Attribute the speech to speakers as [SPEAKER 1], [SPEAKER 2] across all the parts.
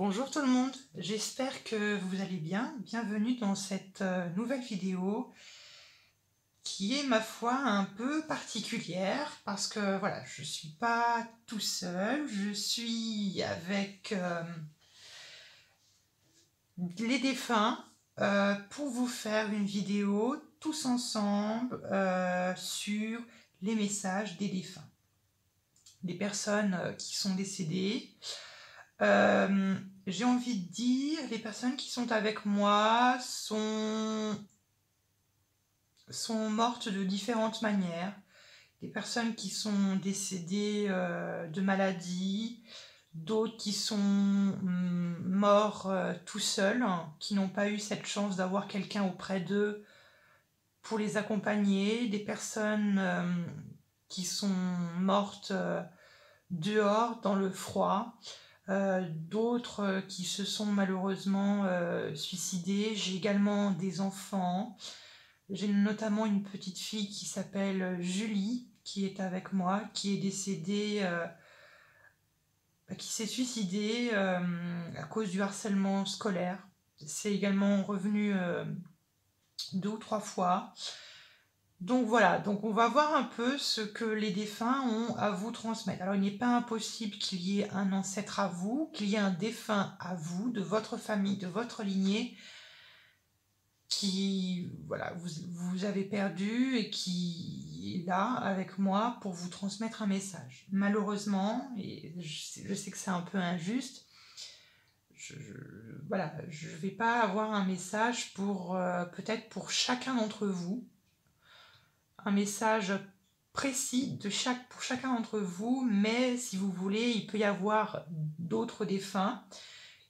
[SPEAKER 1] Bonjour tout le monde, j'espère que vous allez bien. Bienvenue dans cette nouvelle vidéo qui est ma foi un peu particulière parce que voilà, je suis pas tout seul, je suis avec les défunts pour vous faire une vidéo tous ensemble sur les messages des défunts, des personnes qui sont décédées. J'ai envie de dire, les personnes qui sont avec moi sont mortes de différentes manières. Des personnes qui sont décédées de maladie, d'autres qui sont morts tout seuls, hein, qui n'ont pas eu cette chance d'avoir quelqu'un auprès d'eux pour les accompagner, des personnes qui sont mortes dehors dans le froid. D'autres qui se sont malheureusement suicidés. J'ai également des enfants. J'ai notamment une petite fille qui s'appelle Julie, qui est avec moi, qui est décédée, qui s'est suicidée à cause du harcèlement scolaire. C'est également revenu 2 ou 3 fois. Donc voilà, donc on va voir un peu ce que les défunts ont à vous transmettre. Alors il n'est pas impossible qu'il y ait un ancêtre à vous, qu'il y ait un défunt à vous, de votre famille, de votre lignée, qui voilà, vous avez perdu et qui est là avec moi pour vous transmettre un message. Malheureusement, et je sais que c'est un peu injuste, voilà, je ne vais pas avoir un message pour peut-être pour chacun d'entre vous, un message précis pour chacun d'entre vous, mais si vous voulez, il peut y avoir d'autres défunts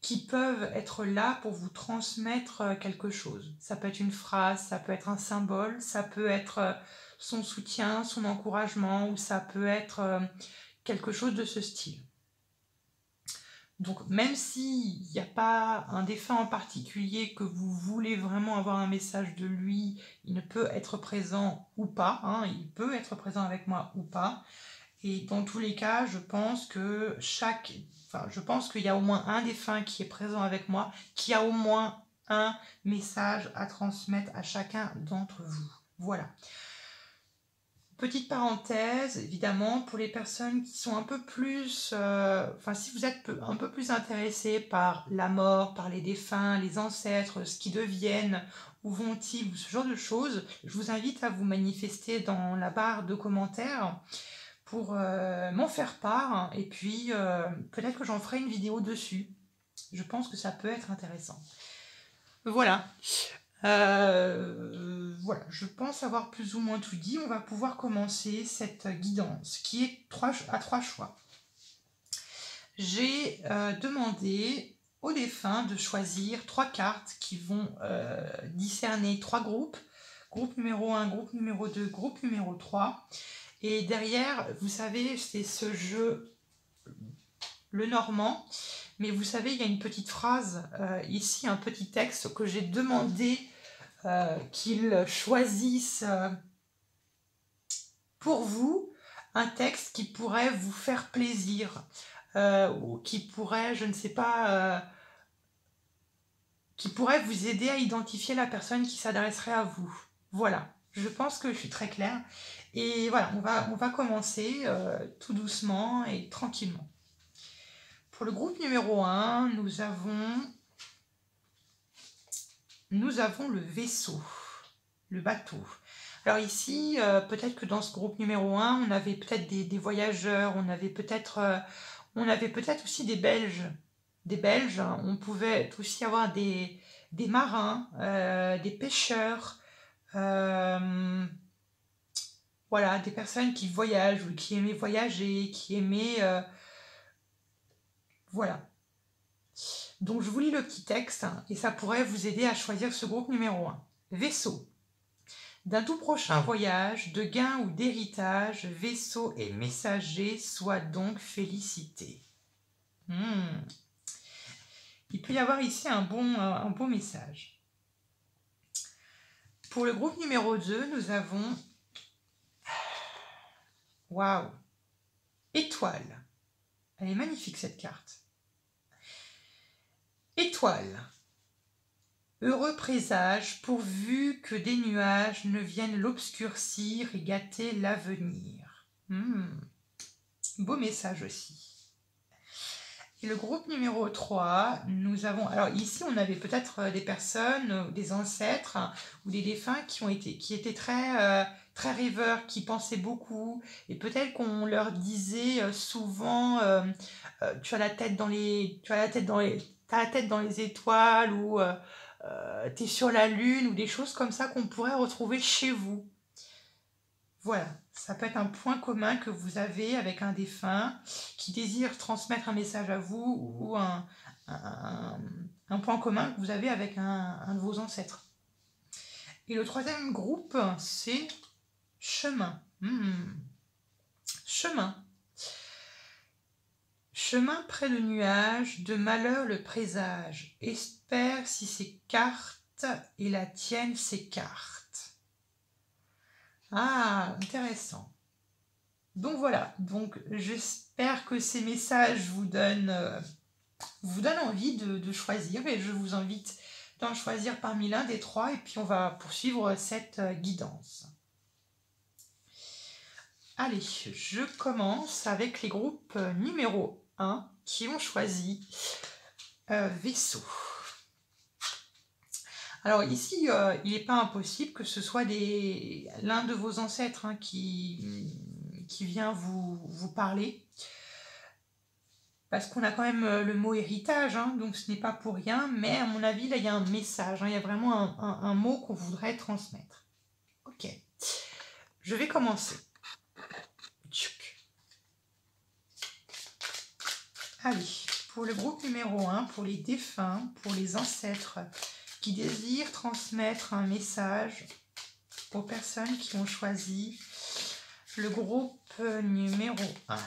[SPEAKER 1] qui peuvent être là pour vous transmettre quelque chose. Ça peut être une phrase, ça peut être un symbole, ça peut être son soutien, son encouragement, ou ça peut être quelque chose de ce style. Donc même s'il n'y a pas un défunt en particulier que vous voulez vraiment avoir un message de lui, il ne peut être présent ou pas, hein, il peut être présent avec moi ou pas. Et dans tous les cas, je pense qu'il y a au moins un défunt qui est présent avec moi, qui a au moins un message à transmettre à chacun d'entre vous. Voilà. Petite parenthèse, évidemment, pour les personnes qui sont un peu plus... si vous êtes un peu plus intéressés par la mort, par les défunts, les ancêtres, ce qu'ils deviennent, où vont-ils, ce genre de choses, je vous invite à vous manifester dans la barre de commentaires pour m'en faire part, et puis peut-être que j'en ferai une vidéo dessus. Je pense que ça peut être intéressant. Voilà. Voilà, je pense avoir plus ou moins tout dit. On va pouvoir commencer cette guidance qui est à 3 choix. J'ai demandé aux défunts de choisir 3 cartes qui vont discerner 3 groupes. Groupe numéro 1, groupe numéro 2, groupe numéro 3. Et derrière, vous savez, c'est ce jeu, le normand. Mais vous savez, il y a une petite phrase, ici, un petit texte que j'ai demandé qu'ils choisissent pour vous, un texte qui pourrait vous faire plaisir, ou qui pourrait, je ne sais pas, qui pourrait vous aider à identifier la personne qui s'adresserait à vous. Voilà, je pense que je suis très claire. Et voilà, on va commencer tout doucement et tranquillement. Pour le groupe numéro 1, nous avons le vaisseau, le bateau. Alors ici, peut-être que dans ce groupe numéro 1, on avait peut-être des voyageurs, on avait peut-être aussi des Belges. Des Belges, on pouvait aussi avoir des marins, des pêcheurs, voilà, des personnes qui voyagent ou qui aimaient voyager, qui aimaient... voilà. Donc je vous lis le petit texte et ça pourrait vous aider à choisir ce groupe numéro 1. Vaisseau. D'un tout prochain voyage, de gain ou d'héritage, vaisseau et messager soient donc félicités. Il peut y avoir ici un bon message. Pour le groupe numéro 2, nous avons... Waouh! Étoile. Elle est magnifique cette carte. Étoile. Heureux présage, pourvu que des nuages ne viennent l'obscurcir et gâter l'avenir. Beau message aussi. Et le groupe numéro 3, nous avons... Alors ici, on avait peut-être des personnes, des ancêtres ou des défunts qui étaient très, très rêveurs, qui pensaient beaucoup. Et peut-être qu'on leur disait souvent, tu as la tête dans les... t'as la tête dans les étoiles ou tu es sur la lune ou des choses comme ça qu'on pourrait retrouver chez vous. Voilà, ça peut être un point commun que vous avez avec un défunt qui désire transmettre un message à vous ou un point commun que vous avez avec un de vos ancêtres. Et le troisième groupe, c'est chemin. Chemin. Chemin près de nuages, de malheur le présage. Espère si ces cartes et la tienne s'écartent. Ah, intéressant. Donc voilà, donc j'espère que ces messages vous donnent envie de choisir et je vous invite d'en choisir parmi l'un des trois et puis on va poursuivre cette guidance. Allez, je commence avec les groupes numéro 1 qui ont choisi vaisseau. Alors ici, il n'est pas impossible que ce soit l'un de vos ancêtres qui vient vous parler. Parce qu'on a quand même le mot héritage, donc ce n'est pas pour rien. Mais à mon avis, là, il y a un message. Il y a vraiment un mot qu'on voudrait transmettre. Ok. Je vais commencer. Allez, pour le groupe numéro 1, pour les défunts, pour les ancêtres qui désirent transmettre un message aux personnes qui ont choisi le groupe numéro 1.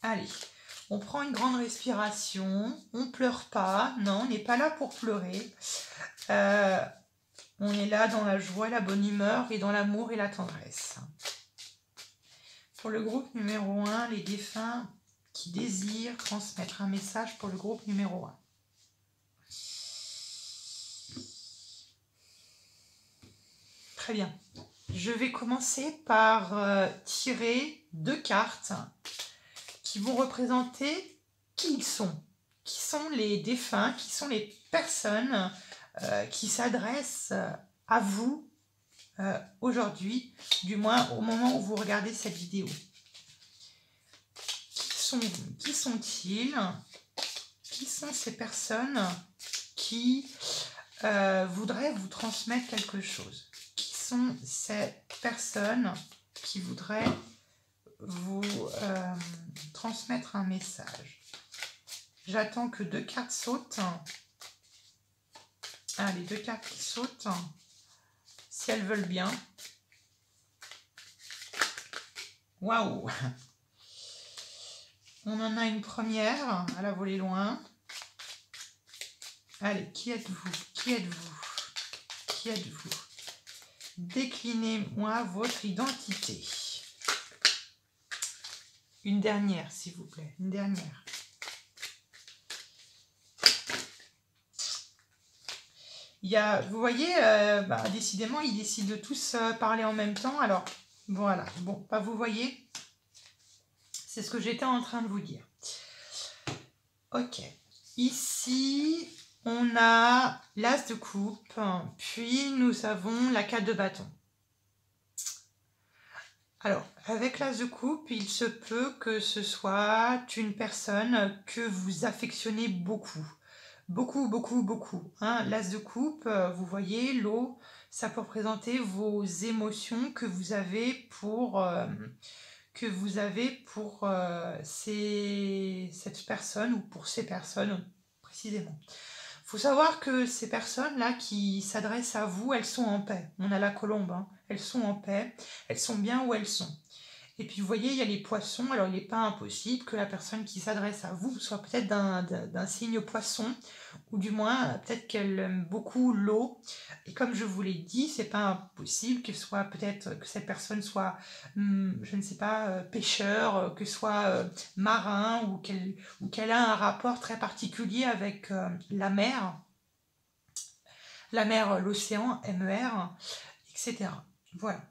[SPEAKER 1] Allez, on prend une grande respiration, on ne pleure pas, non, on n'est pas là pour pleurer. On est là dans la joie, la bonne humeur et dans l'amour et la tendresse. Pour le groupe numéro 1, les défunts qui désirent transmettre un message pour le groupe numéro 1. Très bien. Je vais commencer par tirer 2 cartes qui vont représenter qui ils sont. Qui sont les défunts, qui sont les personnes qui s'adressent à vous aujourd'hui, du moins au moment où vous regardez cette vidéo. Qui sont-ils? Qui sont ces personnes qui voudraient vous transmettre quelque chose? Qui sont ces personnes qui voudraient vous transmettre un message? J'attends que 2 cartes sautent. Ah, les 2 cartes qui sautent, si elles veulent bien. Waouh! On en a une première, à la volée loin. Allez, qui êtes-vous? Qui êtes-vous? Qui êtes-vous? Déclinez-moi votre identité. Une dernière, s'il vous plaît. Une dernière. Vous voyez, décidément, ils décident de tous parler en même temps. Alors, voilà. Bon, vous voyez, c'est ce que j'étais en train de vous dire. Ok. Ici, on a l'as de coupe, puis nous avons la 4 de bâton. Alors, avec l'as de coupe, il se peut que ce soit une personne que vous affectionnez beaucoup. Beaucoup, beaucoup, beaucoup. L'as de coupe, vous voyez, l'eau, ça peut représenter vos émotions que vous avez pour cette personne ou pour ces personnes précisément. Il faut savoir que ces personnes-là qui s'adressent à vous, elles sont en paix. On a la colombe, elles sont en paix, elles sont bien où elles sont. Et puis vous voyez, il y a les poissons. Alors il n'est pas impossible que la personne qui s'adresse à vous soit peut-être d'un signe poisson, ou du moins peut-être qu'elle aime beaucoup l'eau. Et comme je vous l'ai dit, c'est pas impossible que soit peut-être que cette personne soit, je ne sais pas, pêcheur, que soit marin, ou qu'elle a un rapport très particulier avec la mer, l'océan, MER, etc. Voilà.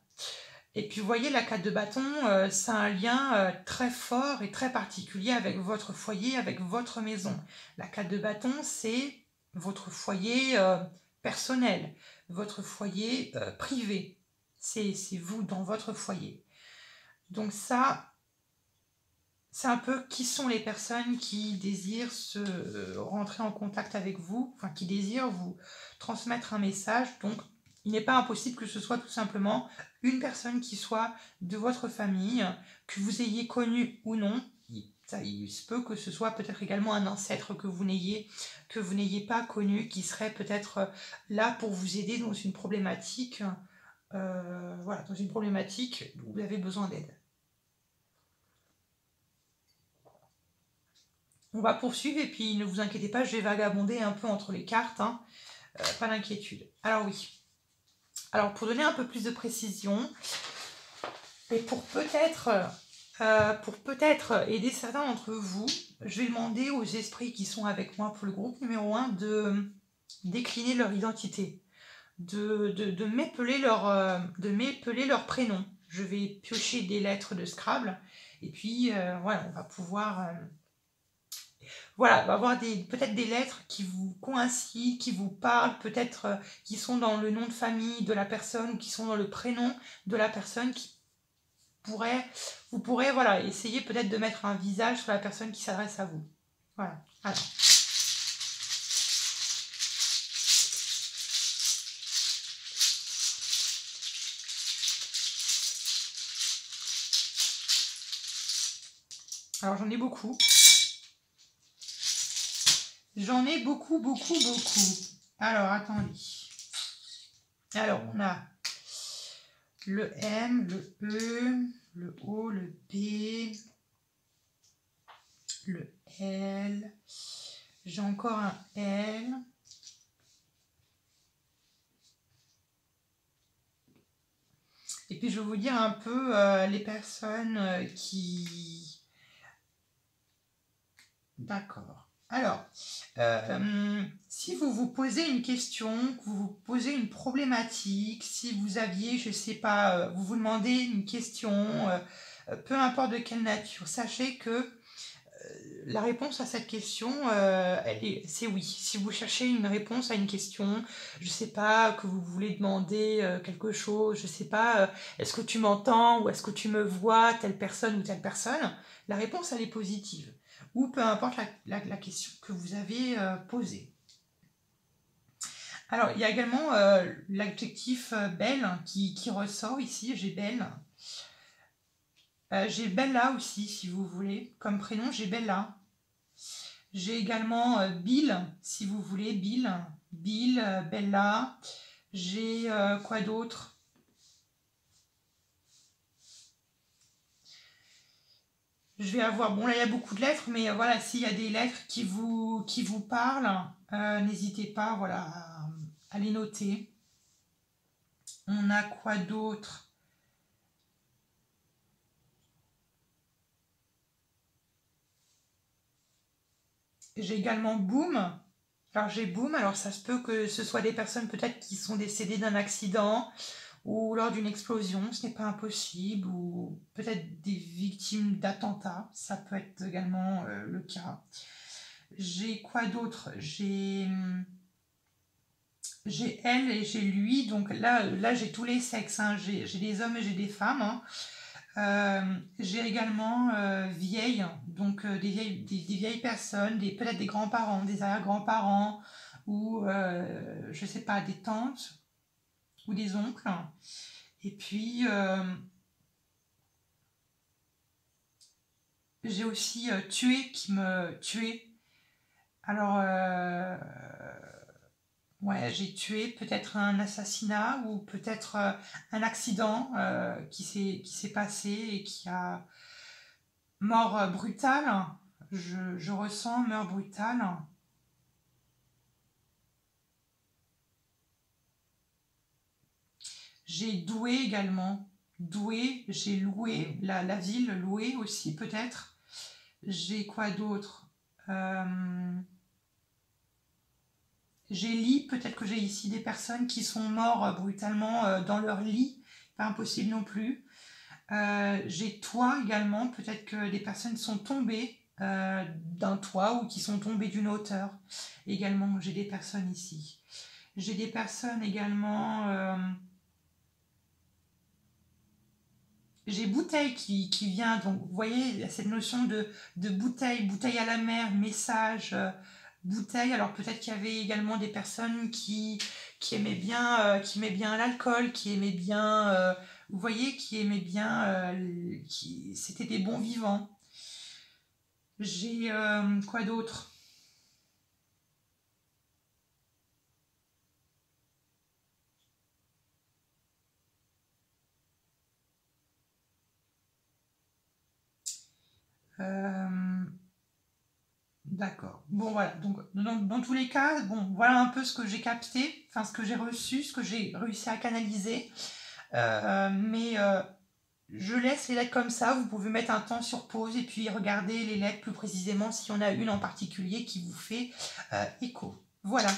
[SPEAKER 1] Et puis vous voyez, la 4 de bâton, c'est un lien très fort et très particulier avec votre foyer, avec votre maison. La 4 de bâton, c'est votre foyer personnel, votre foyer privé. C'est vous dans votre foyer. Donc ça, c'est un peu qui sont les personnes qui désirent se rentrer en contact avec vous, enfin qui désirent vous transmettre un message. Donc il n'est pas impossible que ce soit tout simplement une personne qui soit de votre famille, que vous ayez connu ou non. Il se peut que ce soit peut-être également un ancêtre que vous n'ayez pas connu, qui serait peut-être là pour vous aider dans une problématique, voilà, dans une problématique où vous avez besoin d'aide. On va poursuivre et puis ne vous inquiétez pas, je vais vagabonder un peu entre les cartes, hein. Pas d'inquiétude. Alors oui. Alors pour donner un peu plus de précision, et pour peut-être aider certains d'entre vous, je vais demander aux esprits qui sont avec moi pour le groupe numéro 1 de décliner leur identité, de m'épeler leur prénom. Je vais piocher des lettres de Scrabble et puis voilà, on va pouvoir... voilà, on va avoir peut-être des lettres qui vous coïncident, qui vous parlent, peut-être qui sont dans le nom de famille de la personne ou qui sont dans le prénom de la personne, vous pourrez voilà, essayer peut-être de mettre un visage sur la personne qui s'adresse à vous. Voilà. Alors j'en ai beaucoup. J'en ai beaucoup, beaucoup, beaucoup. Alors attendez. Alors on a le M, le E, le O, le B, le L. J'ai encore un L. Et puis je vais vous dire un peu les personnes qui... D'accord. Alors, si vous vous posez une question, que vous vous posez une problématique, si vous aviez, je ne sais pas, vous vous demandez une question, peu importe de quelle nature, sachez que la réponse à cette question, c'est oui. Si vous cherchez une réponse à une question, je ne sais pas, que vous voulez demander quelque chose, je ne sais pas, est-ce que tu m'entends ou est-ce que tu me vois, telle personne ou telle personne, la réponse, elle est positive. Ou peu importe la question que vous avez posée. Alors, il y a également l'adjectif belle qui ressort ici, j'ai belle. J'ai Bella aussi, si vous voulez. Comme prénom, j'ai Bella. J'ai également Bill, si vous voulez. Bill, Bella. J'ai quoi d'autre? Je vais avoir... Bon, là, il y a beaucoup de lettres, mais voilà, s'il y a des lettres qui vous parlent, n'hésitez pas, voilà, à les noter. On a quoi d'autre? J'ai également Boom. Alors j'ai Boom, alors ça se peut que ce soit des personnes peut-être qui sont décédées d'un accident ou lors d'une explosion, ce n'est pas impossible, ou peut-être des victimes d'attentats, ça peut être également le cas. J'ai quoi d'autre? J'ai elle et j'ai lui, donc là j'ai tous les sexes, hein. J'ai des hommes et j'ai des femmes, hein. J'ai également vieilles, donc des vieilles personnes, peut-être des grands-parents, des arrière-grands-parents, ou je sais pas, des tantes ou des oncles. Et puis j'ai aussi tué qui me tué. Alors Ouais, j'ai tué peut-être un assassinat ou peut-être un accident qui s'est passé et qui a mort brutale. Je ressens mort brutale. J'ai doué également. Doué, j'ai loué, la ville, loué aussi peut-être. J'ai quoi d'autre? J'ai lit, peut-être que j'ai ici des personnes qui sont mortes brutalement dans leur lit. Pas impossible non plus. J'ai toit également, peut-être que des personnes sont tombées d'un toit ou qui sont tombées d'une hauteur. Également, j'ai des personnes ici. J'ai des personnes également... j'ai bouteille qui vient, donc vous voyez, il y a cette notion de bouteille, bouteille à la mer, message, bouteille. Alors peut-être qu'il y avait également des personnes qui aimaient bien l'alcool, qui aimaient bien, vous voyez, qui aimaient bien, c'était des bons vivants. J'ai quoi d'autre? D'accord. Bon, voilà. Donc, dans tous les cas, bon, voilà un peu ce que j'ai capté, enfin, ce que j'ai reçu, ce que j'ai réussi à canaliser. Mais je laisse les lettres comme ça. Vous pouvez mettre un temps sur pause et puis regarder les lettres plus précisément s'il y en a une en particulier qui vous fait écho. Voilà.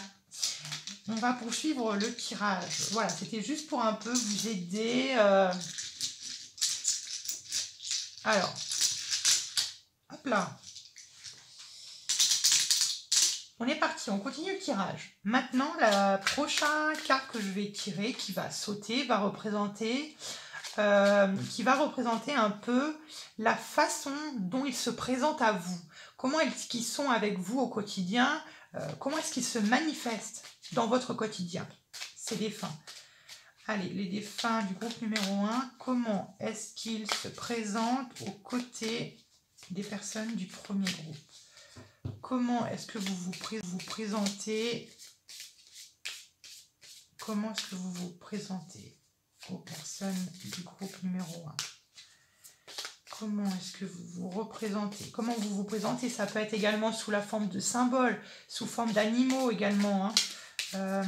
[SPEAKER 1] On va poursuivre le tirage. Voilà, c'était juste pour un peu vous aider. Alors, hop là. On est parti, on continue le tirage. Maintenant, la prochaine carte que je vais tirer, qui va sauter, va représenter, qui va représenter un peu la façon dont ils se présentent à vous. Comment est-ce qu'ils sont avec vous au quotidien, comment est-ce qu'ils se manifestent dans votre quotidien. C'est défunts. Allez, les défunts du groupe numéro 1, comment est-ce qu'ils se présentent aux côtés des personnes du premier groupe? Comment est-ce que vous vous présentez? Comment est-ce que vous vous présentez aux personnes du groupe numéro 1? Comment est-ce que vous vous représentez? Comment vous vous présentez? Ça peut être également sous la forme de symboles, sous forme d'animaux également. Hein.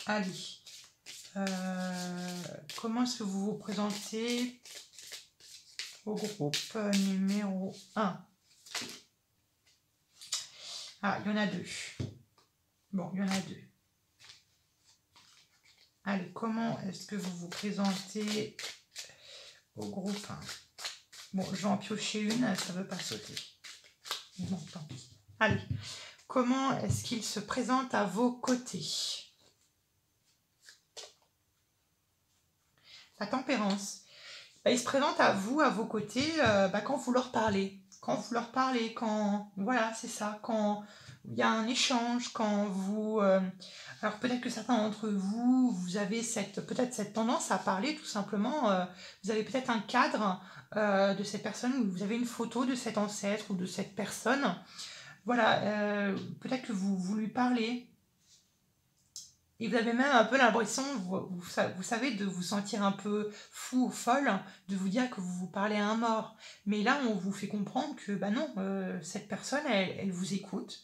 [SPEAKER 1] Allez. Comment est-ce que vous vous présentez au groupe numéro 1? Ah, il y en a deux. Bon, il y en a deux. Allez, comment est-ce que vous vous présentez au groupe 1? Bon, je vais en piocher une, ça ne veut pas sauter. Bon, tant pis. Allez, comment est-ce qu'il se présente à vos côtés? La tempérance. Il se présente à vous, à vos côtés, quand vous leur parlez. Quand vous leur parlez, quand... Voilà, c'est ça. Quand il y a un échange, quand vous... alors peut-être que certains d'entre vous, vous avez peut-être cette tendance à parler tout simplement. Vous avez peut-être un cadre de cette personne, où vous avez une photo de cet ancêtre ou de cette personne. Voilà, peut-être que vous lui parlez. Et vous avez même un peu l'impression, vous savez, de vous sentir un peu fou ou folle, de vous dire que vous vous parlez à un mort. Mais là, on vous fait comprendre que, bah non, cette personne, elle vous écoute.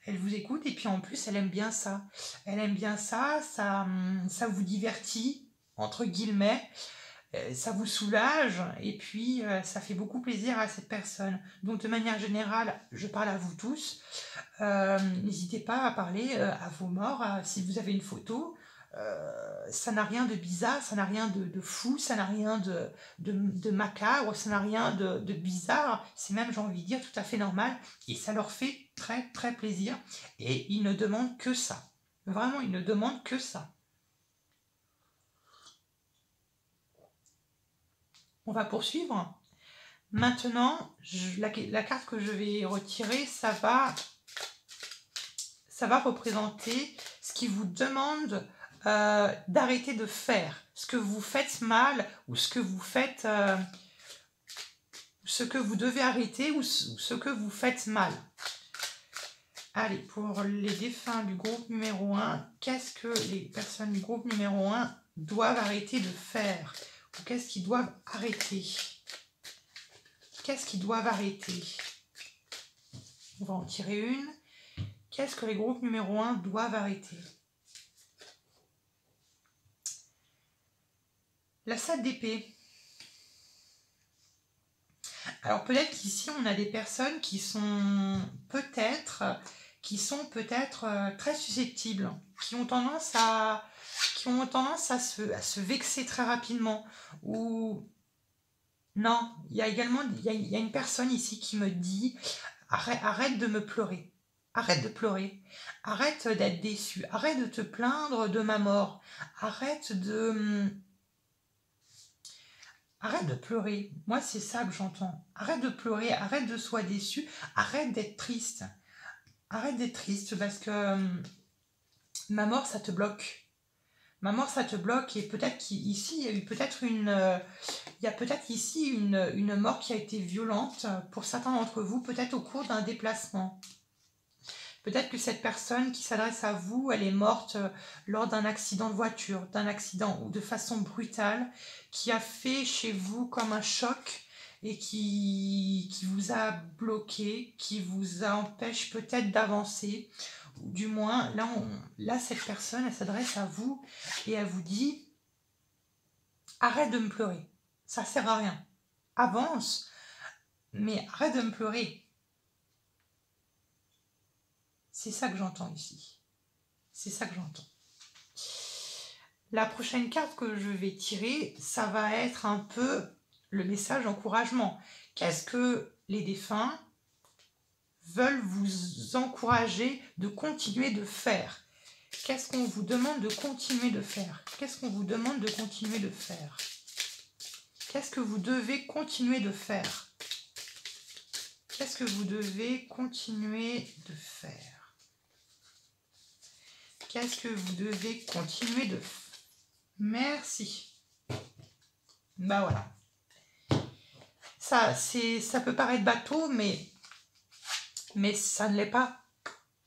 [SPEAKER 1] Elle vous écoute et puis en plus, elle aime bien ça. Elle aime bien ça, ça vous divertit, entre guillemets. Ça vous soulage et puis ça fait beaucoup plaisir à cette personne. Donc de manière générale, je parle à vous tous. N'hésitez pas à parler à vos morts, si vous avez une photo. Ça n'a rien de bizarre, ça n'a rien de fou, ça n'a rien de macabre, ça n'a rien de bizarre. C'est même, j'ai envie de dire, tout à fait normal. Et ça leur fait très très plaisir. Et ils ne demandent que ça. Vraiment, ils ne demandent que ça. On va poursuivre. Maintenant, la carte que je vais retirer, ça va représenter ce qui vous demande d'arrêter de faire, ce que vous faites mal ou ce que vous faites, ce que vous devez arrêter ou ce que vous faites mal. Allez, pour les défunts du groupe numéro 1, qu'est-ce que les personnes du groupe numéro 1 doivent arrêter de faire? Ou qu'est-ce qu'ils doivent arrêter? Qu'est-ce qu'ils doivent arrêter? On va en tirer une. Qu'est-ce que les groupes numéro 1 doivent arrêter? La 7 d'épée. Alors peut-être qu'ici on a des personnes qui sont peut-être très susceptibles, qui ont tendance à se vexer très rapidement. Ou non, il y a également il y a une personne ici qui me dit arrête de me pleurer. Arrête de pleurer, arrête d'être déçu, arrête de te plaindre de ma mort, arrête de pleurer. Moi, c'est ça que j'entends. Arrête de pleurer, arrête de sois déçu, arrête d'être triste. Arrête d'être triste parce que ma mort, ça te bloque. Ma mort, ça te bloque et peut-être qu'ici, il y a eu peut-être ici une mort qui a été violente pour certains d'entre vous, peut-être au cours d'un déplacement. Peut-être que cette personne qui s'adresse à vous, elle est morte lors d'un accident de voiture, d'un accident ou de façon brutale, qui a fait chez vous comme un choc et qui vous a bloqué, qui vous empêche peut-être d'avancer. Ou du moins, là, cette personne, elle s'adresse à vous et elle vous dit « Arrête de me pleurer, ça sert à rien. Avance, mais arrête de me pleurer. » C'est ça que j'entends ici. C'est ça que j'entends. La prochaine carte que je vais tirer, ça va être un peu le message d'encouragement. Qu'est-ce que les défunts veulent vous encourager de continuer de faire? Qu'est-ce qu'on vous demande de continuer de faire? Qu'est-ce qu'on vous demande de continuer de faire? Qu'est-ce que vous devez continuer de faire? Qu'est-ce que vous devez continuer de faire? Qu'est-ce que vous devez continuer de faire? Merci. Bah voilà. Ça peut paraître bateau, mais ça ne l'est pas.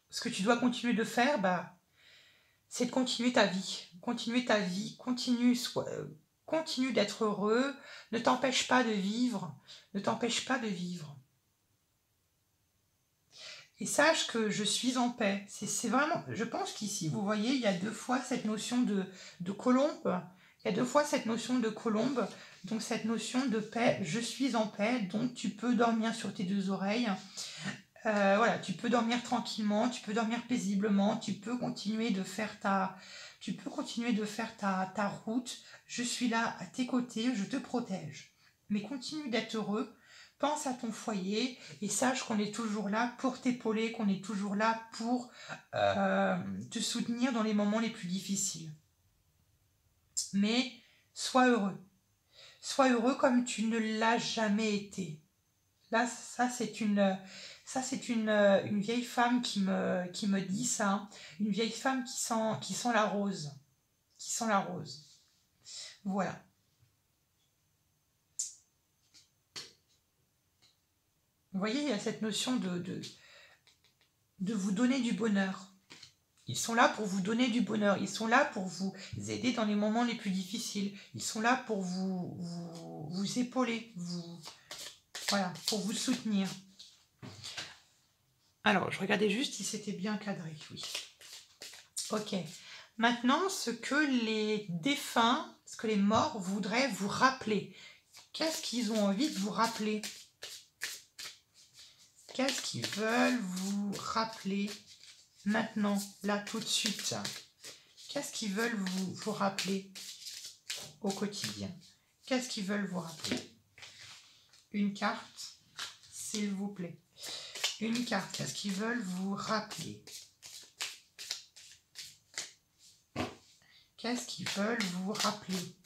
[SPEAKER 1] Ce que tu dois continuer de faire, c'est de continuer ta vie. Continuer ta vie, continue d'être heureux. Ne t'empêche pas de vivre. Ne t'empêche pas de vivre. Et sache que je suis en paix. C'est vraiment, je pense qu'ici, vous voyez, il y a deux fois cette notion de colombe. Il y a deux fois cette notion de colombe. Donc cette notion de paix, je suis en paix. Donc tu peux dormir sur tes deux oreilles. Voilà, tu peux dormir tranquillement, tu peux dormir paisiblement, tu peux continuer de faire ta route. Je suis là à tes côtés, je te protège. Mais continue d'être heureux. Pense à ton foyer et sache qu'on est toujours là pour t'épauler, qu'on est toujours là pour te soutenir dans les moments les plus difficiles. Mais sois heureux. Sois heureux comme tu ne l'as jamais été. Là, ça c'est une vieille femme qui me dit ça. Hein. Une vieille femme qui sent la rose. Qui sent la rose. Voilà. Vous voyez, il y a cette notion de vous donner du bonheur. Ils sont là pour vous donner du bonheur. Ils sont là pour vous aider dans les moments les plus difficiles. Ils sont là pour vous épauler. Voilà, pour vous soutenir. Alors, je regardais juste si c'était bien cadré. Oui. Ok. Maintenant, ce que les défunts, ce que les morts voudraient vous rappeler. Qu'est-ce qu'ils ont envie de vous rappeler? Qu'est-ce qu'ils veulent vous rappeler maintenant, là, tout de suite? Qu'est-ce qu'ils veulent vous rappeler au quotidien? Qu'est-ce qu'ils veulent vous rappeler? Une carte, s'il vous plaît. Une carte, qu'est-ce qu'ils veulent vous rappeler? Qu'est-ce qu'ils veulent vous rappeler?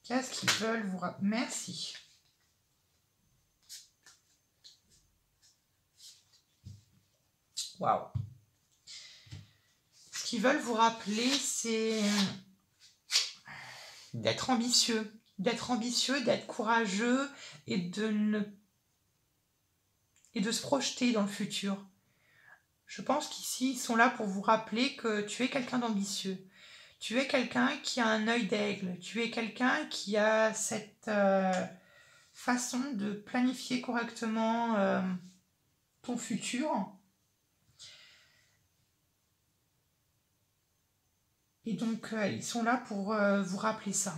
[SPEAKER 1] Qu'est-ce qu'ils veulent vous rappeler? Merci. Waouh. Ce qu'ils veulent vous rappeler, c'est d'être ambitieux. D'être ambitieux, d'être courageux et de se projeter dans le futur. Je pense qu'ici, ils sont là pour vous rappeler que tu es quelqu'un d'ambitieux. Tu es quelqu'un qui a un œil d'aigle. Tu es quelqu'un qui a cette façon de planifier correctement ton futur. Et donc, ils sont là pour vous rappeler ça.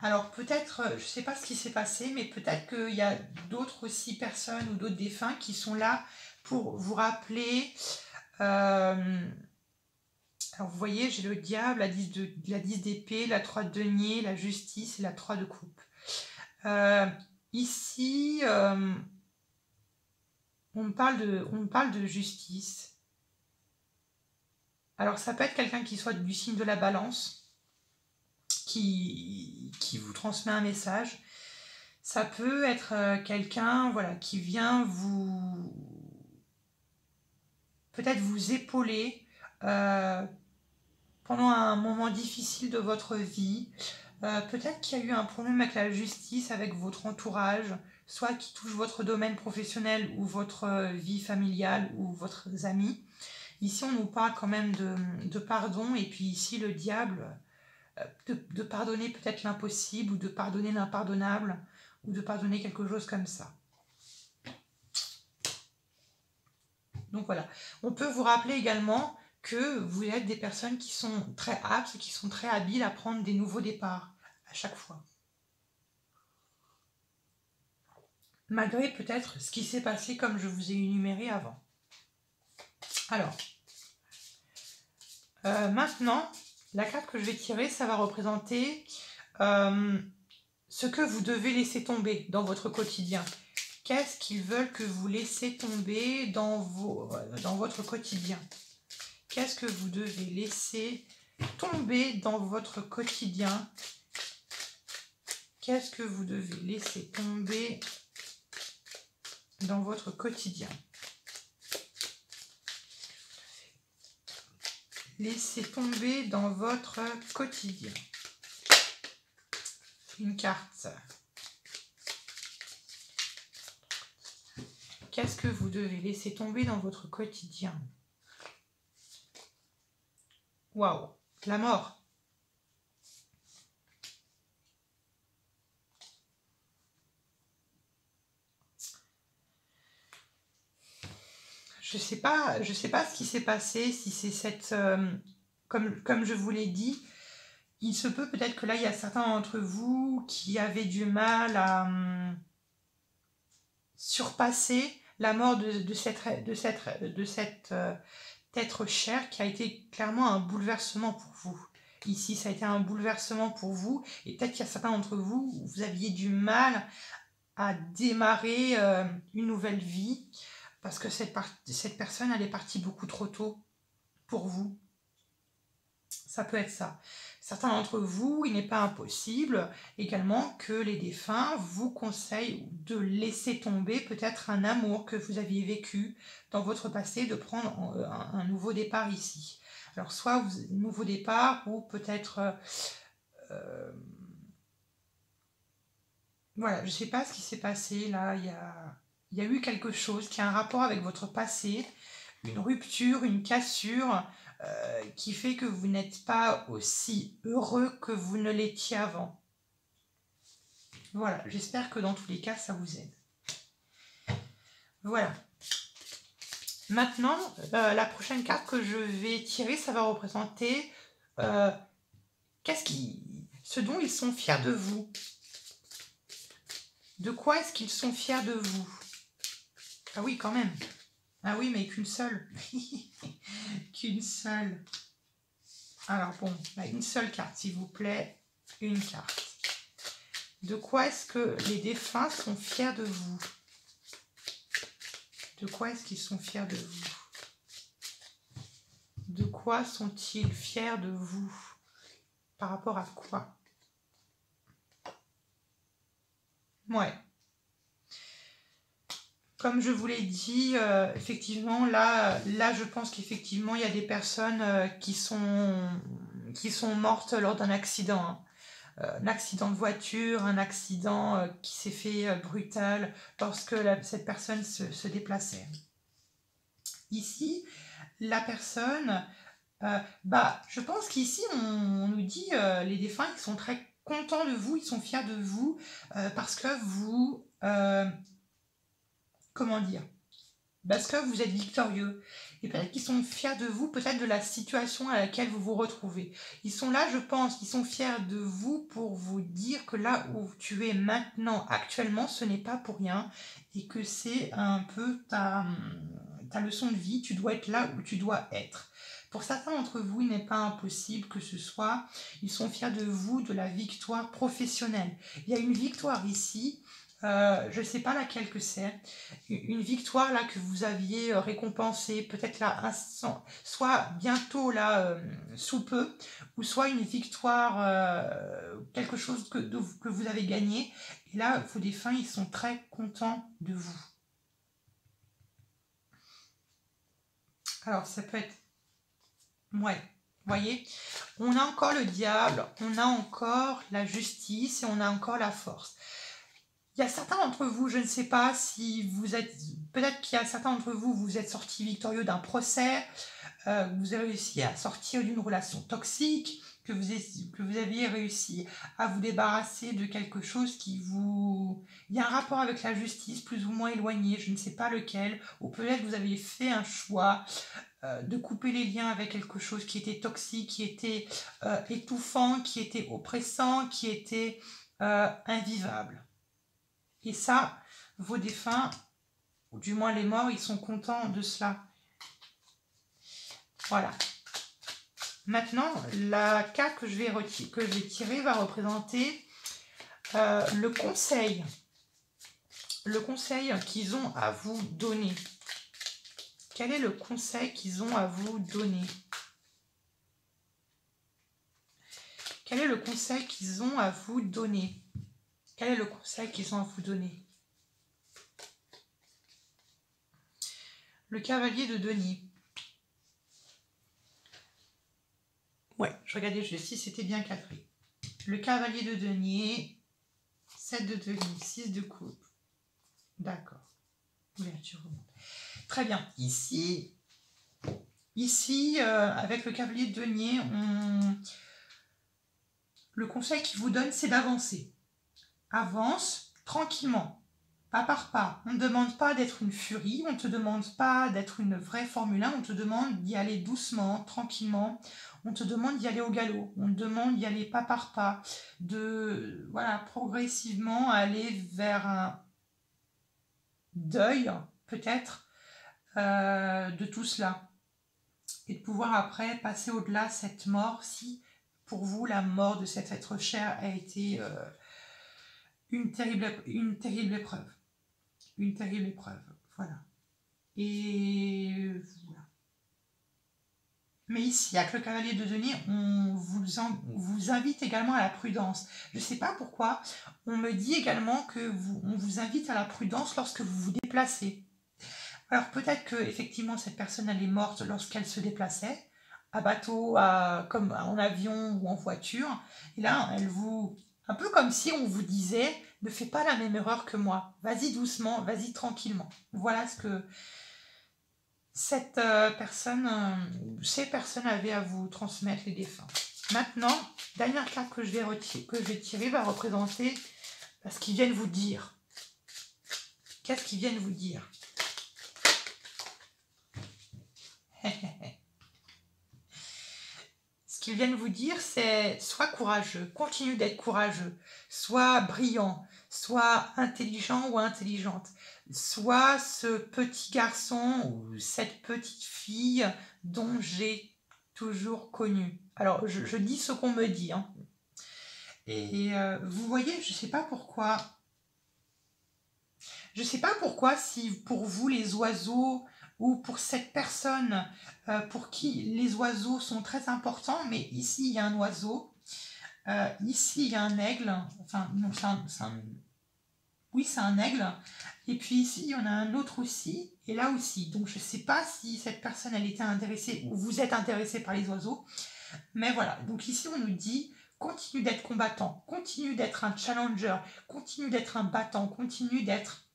[SPEAKER 1] Alors peut-être, je ne sais pas ce qui s'est passé, mais peut-être qu'il y a d'autres aussi personnes ou d'autres défunts qui sont là pour vous rappeler. Alors vous voyez, j'ai le diable, la 10 d'épée, la 3 de denier, la justice et la 3 de coupe. Ici, on me parle de justice. Alors ça peut être quelqu'un qui soit du signe de la balance, qui vous transmet un message. Ça peut être quelqu'un, voilà, qui vient peut-être vous épauler pendant un moment difficile de votre vie. Peut-être qu'il y a eu un problème avec la justice, avec votre entourage, soit qui touche votre domaine professionnel ou votre vie familiale ou votre amis. Ici, on nous parle quand même de pardon, et puis ici, le diable, de pardonner peut-être l'impossible, ou de pardonner l'impardonnable, ou de pardonner quelque chose comme ça. Donc voilà, on peut vous rappeler également que vous êtes des personnes qui sont très aptes, qui sont très habiles à prendre des nouveaux départs à chaque fois. Malgré peut-être ce qui s'est passé comme je vous ai énuméré avant. Alors, maintenant, la carte que je vais tirer, ça va représenter ce que vous devez laisser tomber dans votre quotidien. Qu'est-ce qu'ils veulent que vous laissez tomber dans votre quotidien? Qu'est-ce que vous devez laisser tomber dans votre quotidien? Qu'est-ce que vous devez laisser tomber dans votre quotidien? Laissez tomber dans votre quotidien. Une carte. Qu'est-ce que vous devez laisser tomber dans votre quotidien? Waouh, la mort. Je sais pas ce qui s'est passé, si c'est cette... comme je vous l'ai dit, il se peut peut-être que là, il y a certains d'entre vous qui avaient du mal à surpasser la mort de cet être cher, qui a été clairement un bouleversement pour vous. Ici, ça a été un bouleversement pour vous, et peut-être qu'il y a certains d'entre vous où vous aviez du mal à démarrer une nouvelle vie, parce que cette personne, elle est partie beaucoup trop tôt pour vous. Ça peut être ça. Certains d'entre vous, il n'est pas impossible également que les défunts vous conseillent de laisser tomber peut-être un amour que vous aviez vécu dans votre passé, de prendre un nouveau départ ici. Alors soit nouveau départ, ou peut-être... voilà, je ne sais pas ce qui s'est passé là, il y a eu quelque chose qui a un rapport avec votre passé, une rupture, une cassure, qui fait que vous n'êtes pas aussi heureux que vous ne l'étiez avant. Voilà, j'espère que dans tous les cas, ça vous aide. Voilà. Maintenant, la prochaine carte que je vais tirer, ça va représenter ce dont ils sont fiers de vous. De quoi est-ce qu'ils sont fiers de vous? Ah oui, quand même. Ah oui, mais qu'une seule. Qu'une seule. Alors bon, une seule carte, s'il vous plaît. Une carte. De quoi est-ce que les défunts sont fiers de vous? De quoi est-ce qu'ils sont fiers de vous? De quoi sont-ils fiers de vous? Par rapport à quoi? Ouais. Comme je vous l'ai dit, effectivement, là, je pense qu'effectivement, il y a des personnes qui sont mortes lors d'un accident. un accident de voiture, un accident qui s'est fait brutal lorsque cette personne se déplaçait. Ici, la personne, je pense qu'ici, on nous dit, les défunts, ils sont très contents de vous, ils sont fiers de vous, parce que vous, comment dire, parce que vous êtes victorieux. Et peut-être qu'ils sont fiers de vous, peut-être de la situation à laquelle vous vous retrouvez. Ils sont là, je pense, ils sont fiers de vous pour vous dire que là où tu es maintenant, actuellement, ce n'est pas pour rien, et que c'est un peu ta leçon de vie, tu dois être là où tu dois être. Pour certains d'entre vous, il n'est pas impossible que ce soit, ils sont fiers de vous, de la victoire professionnelle. Il y a une victoire ici, je ne sais pas laquelle que c'est, une victoire là que vous aviez récompensée, peut-être là, soit bientôt là, sous peu, ou soit une victoire, quelque chose que vous avez gagné. Et là, vos défunts, ils sont très contents de vous. Alors, ça peut être... Ouais, voyez, on a encore le diable, on a encore la justice et on a encore la force. Il y a certains d'entre vous, je ne sais pas si vous êtes... Peut-être qu'il y a certains d'entre vous, vous êtes sortis victorieux d'un procès, vous avez réussi à sortir d'une relation toxique, que vous aviez réussi à vous débarrasser de quelque chose qui vous... Il y a un rapport avec la justice plus ou moins éloigné, je ne sais pas lequel, ou peut-être vous avez fait un choix de couper les liens avec quelque chose qui était toxique, qui était étouffant, qui était oppressant, qui était invivable. Et ça, vos défunts, ou du moins les morts, ils sont contents de cela. Voilà. Maintenant, la carte que je vais tirer va représenter le conseil qu'ils ont à vous donner. Quel est le conseil qu'ils ont à vous donner? Quel est le conseil qu'ils ont à vous donner? Quel est le conseil qu'ils ont à vous donner? Le cavalier de denier. Ouais, je regardais juste si c'était bien cadré. Le cavalier de denier, 7 de denier, 6 de coupe. D'accord. Ouverture. Très bien. Ici, avec le cavalier de denier, le conseil qu'il vous donne, c'est d'avancer. Avance tranquillement, pas par pas. On ne demande pas d'être une furie, on ne te demande pas d'être une vraie Formule 1, on te demande d'y aller doucement, tranquillement. On te demande d'y aller au galop, on te demande d'y aller pas par pas, de progressivement aller vers un deuil, peut-être, de tout cela. Et de pouvoir après passer au-delà de cette mort, si pour vous la mort de cet être cher a été une terrible épreuve. Une terrible épreuve, voilà. Et voilà. Mais ici, avec le cavalier de denier, on vous invite également à la prudence. Je ne sais pas pourquoi, on me dit également on vous invite à la prudence lorsque vous vous déplacez. Alors peut-être que effectivement cette personne elle est morte lorsqu'elle se déplaçait, à bateau, comme en avion ou en voiture. Et là, un peu comme si on vous disait, ne fais pas la même erreur que moi. Vas-y doucement, vas-y tranquillement. Voilà ce que cette ces personnes avaient à vous transmettre, les défunts. Maintenant, dernière carte que je vais tirer va représenter ce qu'ils viennent vous dire. Qu'est-ce qu'ils viennent vous dire? Ce qu'ils viennent vous dire, c'est sois courageux, continue d'être courageux, sois brillant, sois intelligent ou intelligente, sois ce petit garçon ou cette petite fille dont j'ai toujours connu. Alors, je dis ce qu'on me dit. Hein. Et vous voyez, je ne sais pas pourquoi. Je ne sais pas pourquoi, si pour vous, les oiseaux, ou pour cette personne pour qui les oiseaux sont très importants, mais ici, il y a un oiseau, ici, il y a un aigle, enfin, non, oui, c'est un aigle, et puis ici, il y en a un autre aussi, et là aussi. Donc, je ne sais pas si cette personne, elle était intéressée, ou vous êtes intéressé par les oiseaux, mais voilà. Donc ici, on nous dit, continue d'être combattant, continue d'être un challenger, continue d'être un battant, continue d'être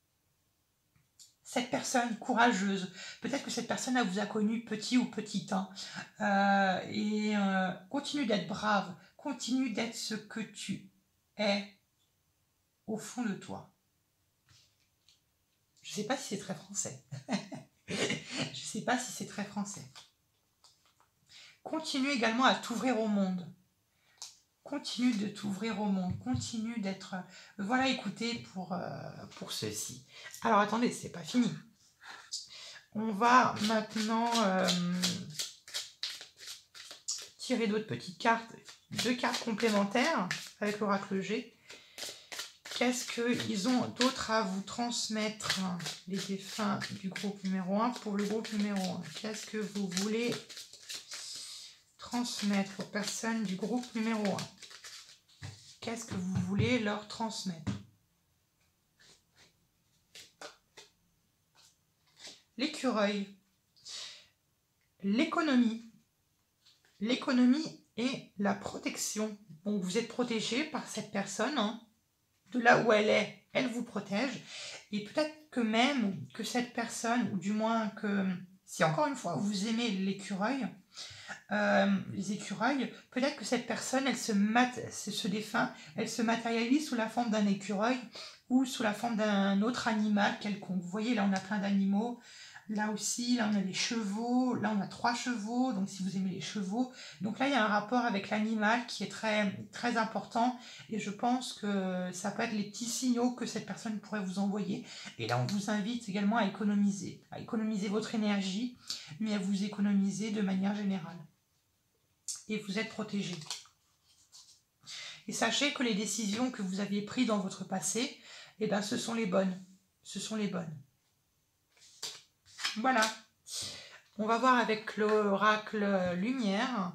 [SPEAKER 1] cette personne courageuse. Peut-être que cette personne elle vous a connu petit ou petite. Hein. Continue d'être brave, continue d'être ce que tu es au fond de toi. Je ne sais pas si c'est très français. Je ne sais pas si c'est très français. Continue également à t'ouvrir au monde. Continue de t'ouvrir au monde. Continue d'être... Voilà, écoutez, pour ceci. Alors, attendez, c'est pas fini. On va maintenant tirer d'autres petites cartes. 2 cartes complémentaires avec l'oracle G. Qu'est-ce qu'ils ont d'autre à vous transmettre, les défunts du groupe numéro 1 pour le groupe numéro 1? Qu'est-ce que vous voulez transmettre aux personnes du groupe numéro 1? Qu'est-ce que vous voulez leur transmettre? L'écureuil. L'économie. L'économie et la protection. Donc vous êtes protégé par cette personne, hein. De là où elle est, elle vous protège. Et peut-être que même que cette personne, ou du moins que, si encore une fois vous aimez l'écureuil, les écureuils, peut-être que cette personne, ce défunt, elle se matérialise sous la forme d'un écureuil ou sous la forme d'un autre animal quelconque. Vous voyez, là on a plein d'animaux. Là aussi, là on a des chevaux, là on a 3 chevaux, donc si vous aimez les chevaux. Donc là il y a un rapport avec l'animal qui est très, très important et je pense que ça peut être les petits signaux que cette personne pourrait vous envoyer. Et là on vous invite également à économiser votre énergie, mais à vous économiser de manière générale. Et vous êtes protégé. Et sachez que les décisions que vous aviez prises dans votre passé, eh ben, ce sont les bonnes. Ce sont les bonnes. Voilà. On va voir avec l'oracle lumière.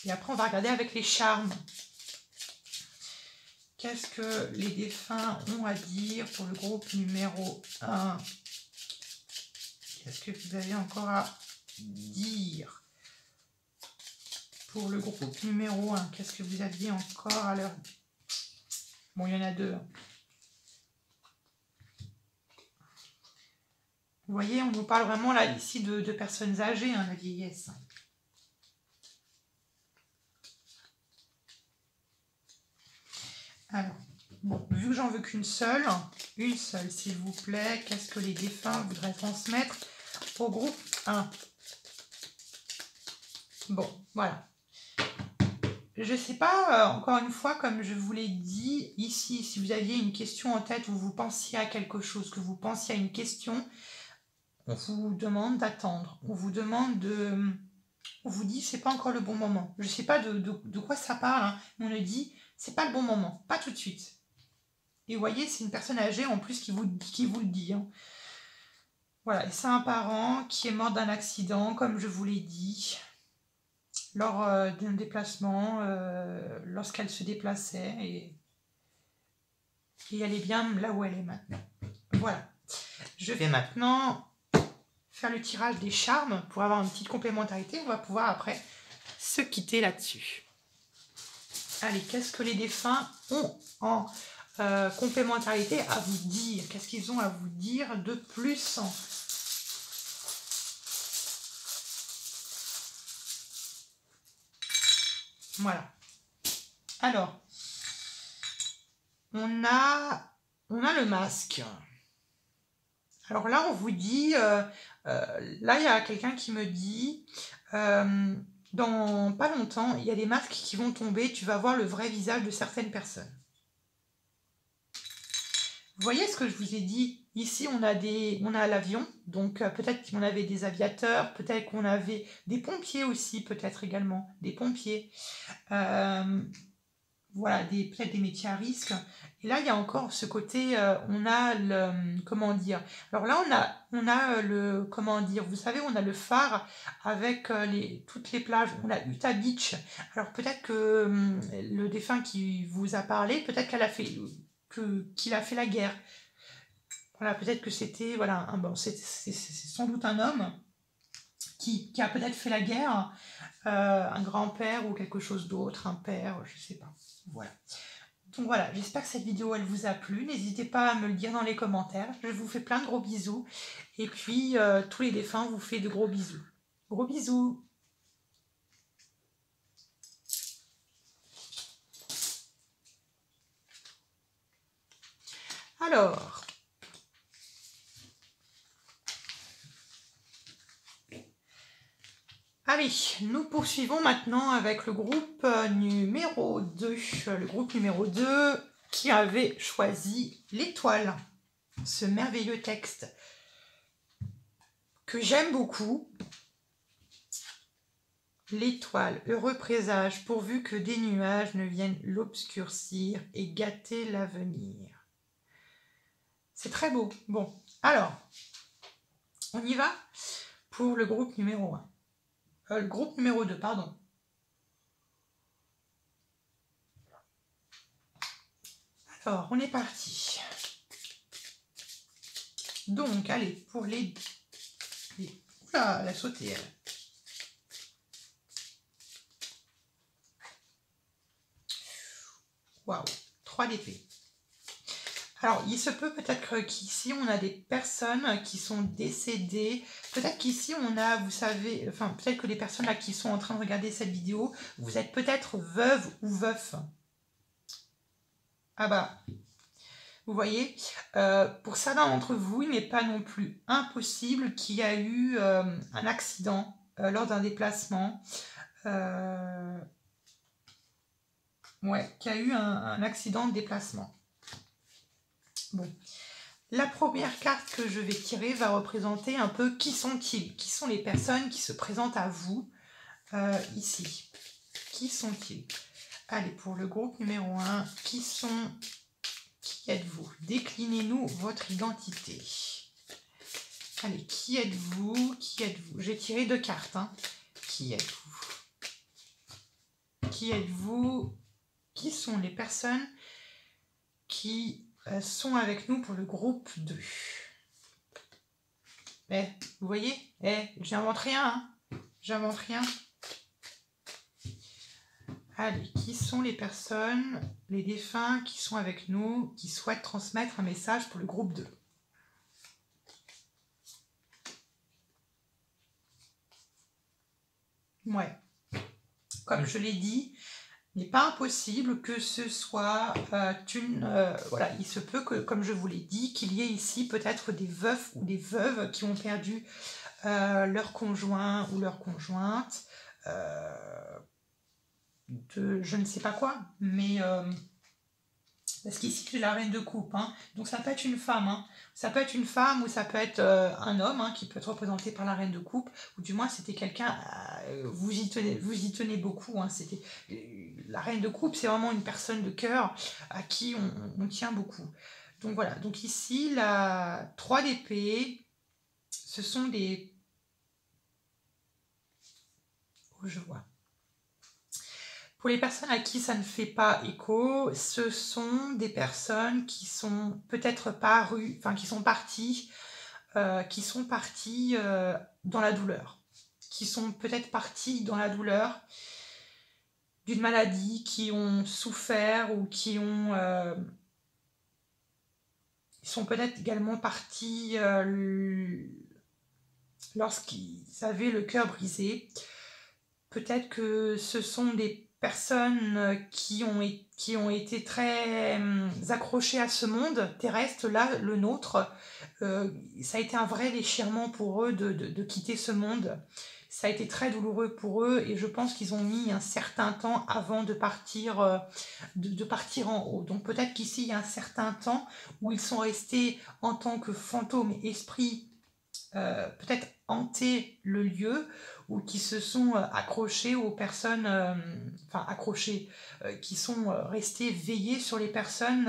[SPEAKER 1] Et après, on va regarder avec les charmes. Qu'est-ce que les défunts ont à dire pour le groupe numéro 1? Qu'est-ce que vous avez encore à dire pour le groupe numéro 1? Qu'est-ce que vous aviez encore à leur dire? Bon, il y en a 2. Vous voyez, on nous parle vraiment là ici de personnes âgées, hein, la vieillesse. Alors, bon, vu que j'en veux qu'une seule, s'il vous plaît, qu'est-ce que les défunts voudraient transmettre au groupe 1? Bon, voilà. Je ne sais pas, encore une fois, comme je vous l'ai dit ici, si vous aviez une question en tête ou vous pensiez à quelque chose, que vous pensiez à une question, on vous demande d'attendre. On vous demande de... On vous dit, c'est pas encore le bon moment. Je ne sais pas de quoi ça parle, hein, mais on le dit, c'est pas le bon moment, pas tout de suite. Et vous voyez, c'est une personne âgée en plus qui vous le dit. Hein. Voilà, c'est un parent qui est mort d'un accident, comme je vous l'ai dit, lors d'un déplacement, lorsqu'elle se déplaçait, et elle est bien là où elle est maintenant. Voilà. Je vais maintenant faire le tirage des charmes pour avoir une petite complémentarité. On va pouvoir après se quitter là-dessus. Allez, qu'est-ce que les défunts ont en complémentarité à vous dire? Qu'est-ce qu'ils ont à vous dire de plus? Voilà. Alors, on a le masque. Alors là, on vous dit, là, il y a quelqu'un qui me dit, dans pas longtemps, il y a des masques qui vont tomber, tu vas voir le vrai visage de certaines personnes. Vous voyez ce que je vous ai dit? Ici, on a l'avion, donc peut-être qu'on avait des aviateurs, peut-être qu'on avait des pompiers aussi, peut-être également, des pompiers. Voilà, peut-être des métiers à risque. Et là, il y a encore ce côté, on a le, comment dire, alors là, on a le, comment dire, vous savez, on a le phare avec toutes les plages, on a Utah Beach. Alors peut-être que le défunt qui vous a parlé, peut-être qu'il a fait la guerre. Voilà, peut-être que c'était, voilà, bon, c'est sans doute un homme. qui a peut-être fait la guerre, un grand-père ou quelque chose d'autre, un père, je sais pas. Voilà. Donc voilà, j'espère que cette vidéo elle vous a plu. N'hésitez pas à me le dire dans les commentaires. Je vous fais plein de gros bisous. Et puis tous les défunts vous font de gros bisous. Gros bisous. Alors, allez, nous poursuivons maintenant avec le groupe numéro 2. Le groupe numéro 2 qui avait choisi l'étoile. Ce merveilleux texte que j'aime beaucoup. L'étoile, heureux présage, pourvu que des nuages ne viennent l'obscurcir et gâter l'avenir. C'est très beau. Bon, alors, on y va pour le groupe numéro 1. Le groupe numéro 2, pardon. Alors, on est parti. Donc, allez, pour les... Oula, elle a sauté, elle. Waouh, 3 d'épée. Alors, il se peut peut-être qu'ici, on a des personnes qui sont décédées. Peut-être qu'ici, on a, vous savez, enfin, peut-être que les personnes là qui sont en train de regarder cette vidéo, vous êtes peut-être veuve ou veuf. Ah bah, vous voyez, pour certains d'entre vous, il n'est pas non plus impossible qu'il y a eu un accident lors d'un déplacement. Ouais, qu'il y a eu un accident de déplacement. Bon, la première carte que je vais tirer va représenter un peu qui sont-ils, qui sont les personnes qui se présentent à vous ici. Qui sont-ils? Allez, pour le groupe numéro 1, qui êtes-vous? Déclinez-nous votre identité. Allez, qui êtes-vous? Qui êtes-vous? J'ai tiré 2 cartes. Hein. Qui êtes-vous? Qui êtes-vous? Qui sont les personnes qui sont avec nous pour le groupe 2. Vous voyez, j'invente rien, hein, j'invente rien. Allez, qui sont les personnes, les défunts qui sont avec nous, qui souhaitent transmettre un message pour le groupe 2? Ouais, comme je l'ai dit, il n'est pas impossible que ce soit voilà, il se peut que, comme je vous l'ai dit, qu'il y ait ici peut-être des veufs ou des veuves qui ont perdu leur conjoint ou leur conjointe, de je ne sais pas quoi, mais parce qu'ici j'ai la reine de coupe, hein, donc ça peut être une femme, hein, ça peut être une femme ou ça peut être un homme hein, qui peut être représenté par la reine de coupe, ou du moins c'était quelqu'un, vous y tenez beaucoup, hein, c'était la reine de coupe, c'est vraiment une personne de cœur à qui on tient beaucoup. Donc voilà, donc ici la 3 d'épée, ce sont des... Oh, je vois. Pour les personnes à qui ça ne fait pas écho, ce sont des personnes qui sont peut-être parues, enfin qui sont parties dans la douleur, qui sont peut-être parties dans la douleur d'une maladie, qui ont souffert ou qui ont... ils sont peut-être également partis lorsqu'ils avaient le cœur brisé. Peut-être que ce sont des personnes qui ont été très accrochées à ce monde terrestre, là, le nôtre. Ça a été un vrai déchirement pour eux de quitter ce monde. Ça a été très douloureux pour eux et je pense qu'ils ont mis un certain temps avant de partir, de partir en haut. Donc peut-être qu'ici, il y a un certain temps où ils sont restés en tant que fantômes et esprits, peut-être hanter le lieu, ou qui se sont accrochés aux personnes, enfin accrochés, qui sont restés veillés sur les personnes,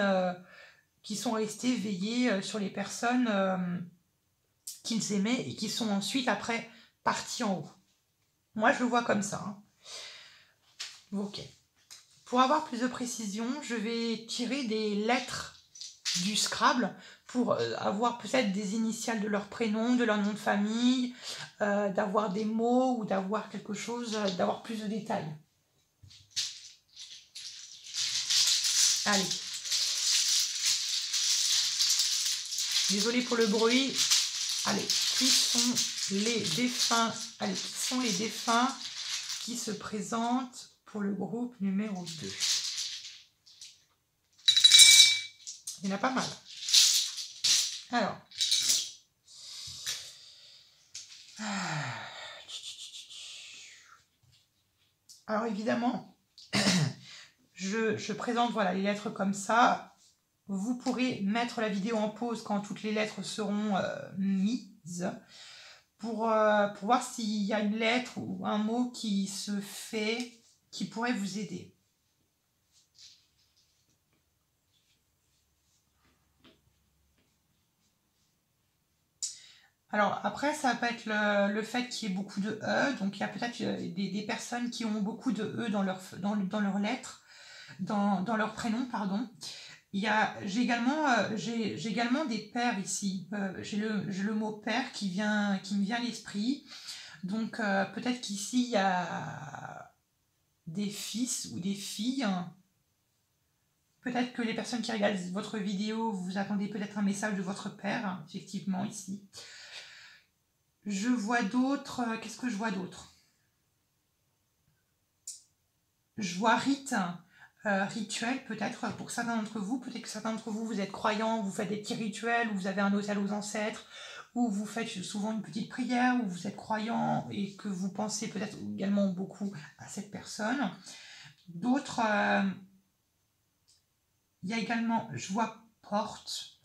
[SPEAKER 1] qu'ils aimaient et qui sont ensuite après partis en haut. Moi je le vois comme ça. Hein. Ok. Pour avoir plus de précision, je vais tirer des lettres du Scrabble pour avoir peut-être des initiales de leur prénom, de leur nom de famille, d'avoir des mots ou d'avoir quelque chose, d'avoir plus de détails. Allez. Désolée pour le bruit. Allez, qui sont les défunts? Allez, qui sont les défunts qui se présentent pour le groupe numéro 2? Il y en a pas mal. Alors. Alors évidemment, je présente voilà, les lettres comme ça. Vous pourrez mettre la vidéo en pause quand toutes les lettres seront mises pour voir s'il y a une lettre ou un mot qui se fait, qui pourrait vous aider. Alors après, ça peut être le fait qu'il y ait beaucoup de E, donc il y a peut-être des personnes qui ont beaucoup de E dans leurs lettres, dans leur prénom, pardon. J'ai également des pères ici. J'ai le mot père qui me vient à l'esprit. Donc peut-être qu'ici il y a des fils ou des filles. Peut-être que les personnes qui regardent votre vidéo, vous attendez peut-être un message de votre père, effectivement, ici. Je vois d'autres. Qu'est-ce que je vois d'autre? Je vois rite. Rituel peut-être pour certains d'entre vous, peut-être que certains d'entre vous, vous êtes croyants, vous faites des petits rituels, ou vous avez un autel aux ancêtres, ou vous faites souvent une petite prière, ou vous êtes croyant et que vous pensez peut-être également beaucoup à cette personne. D'autres, il y a également, je vois porte.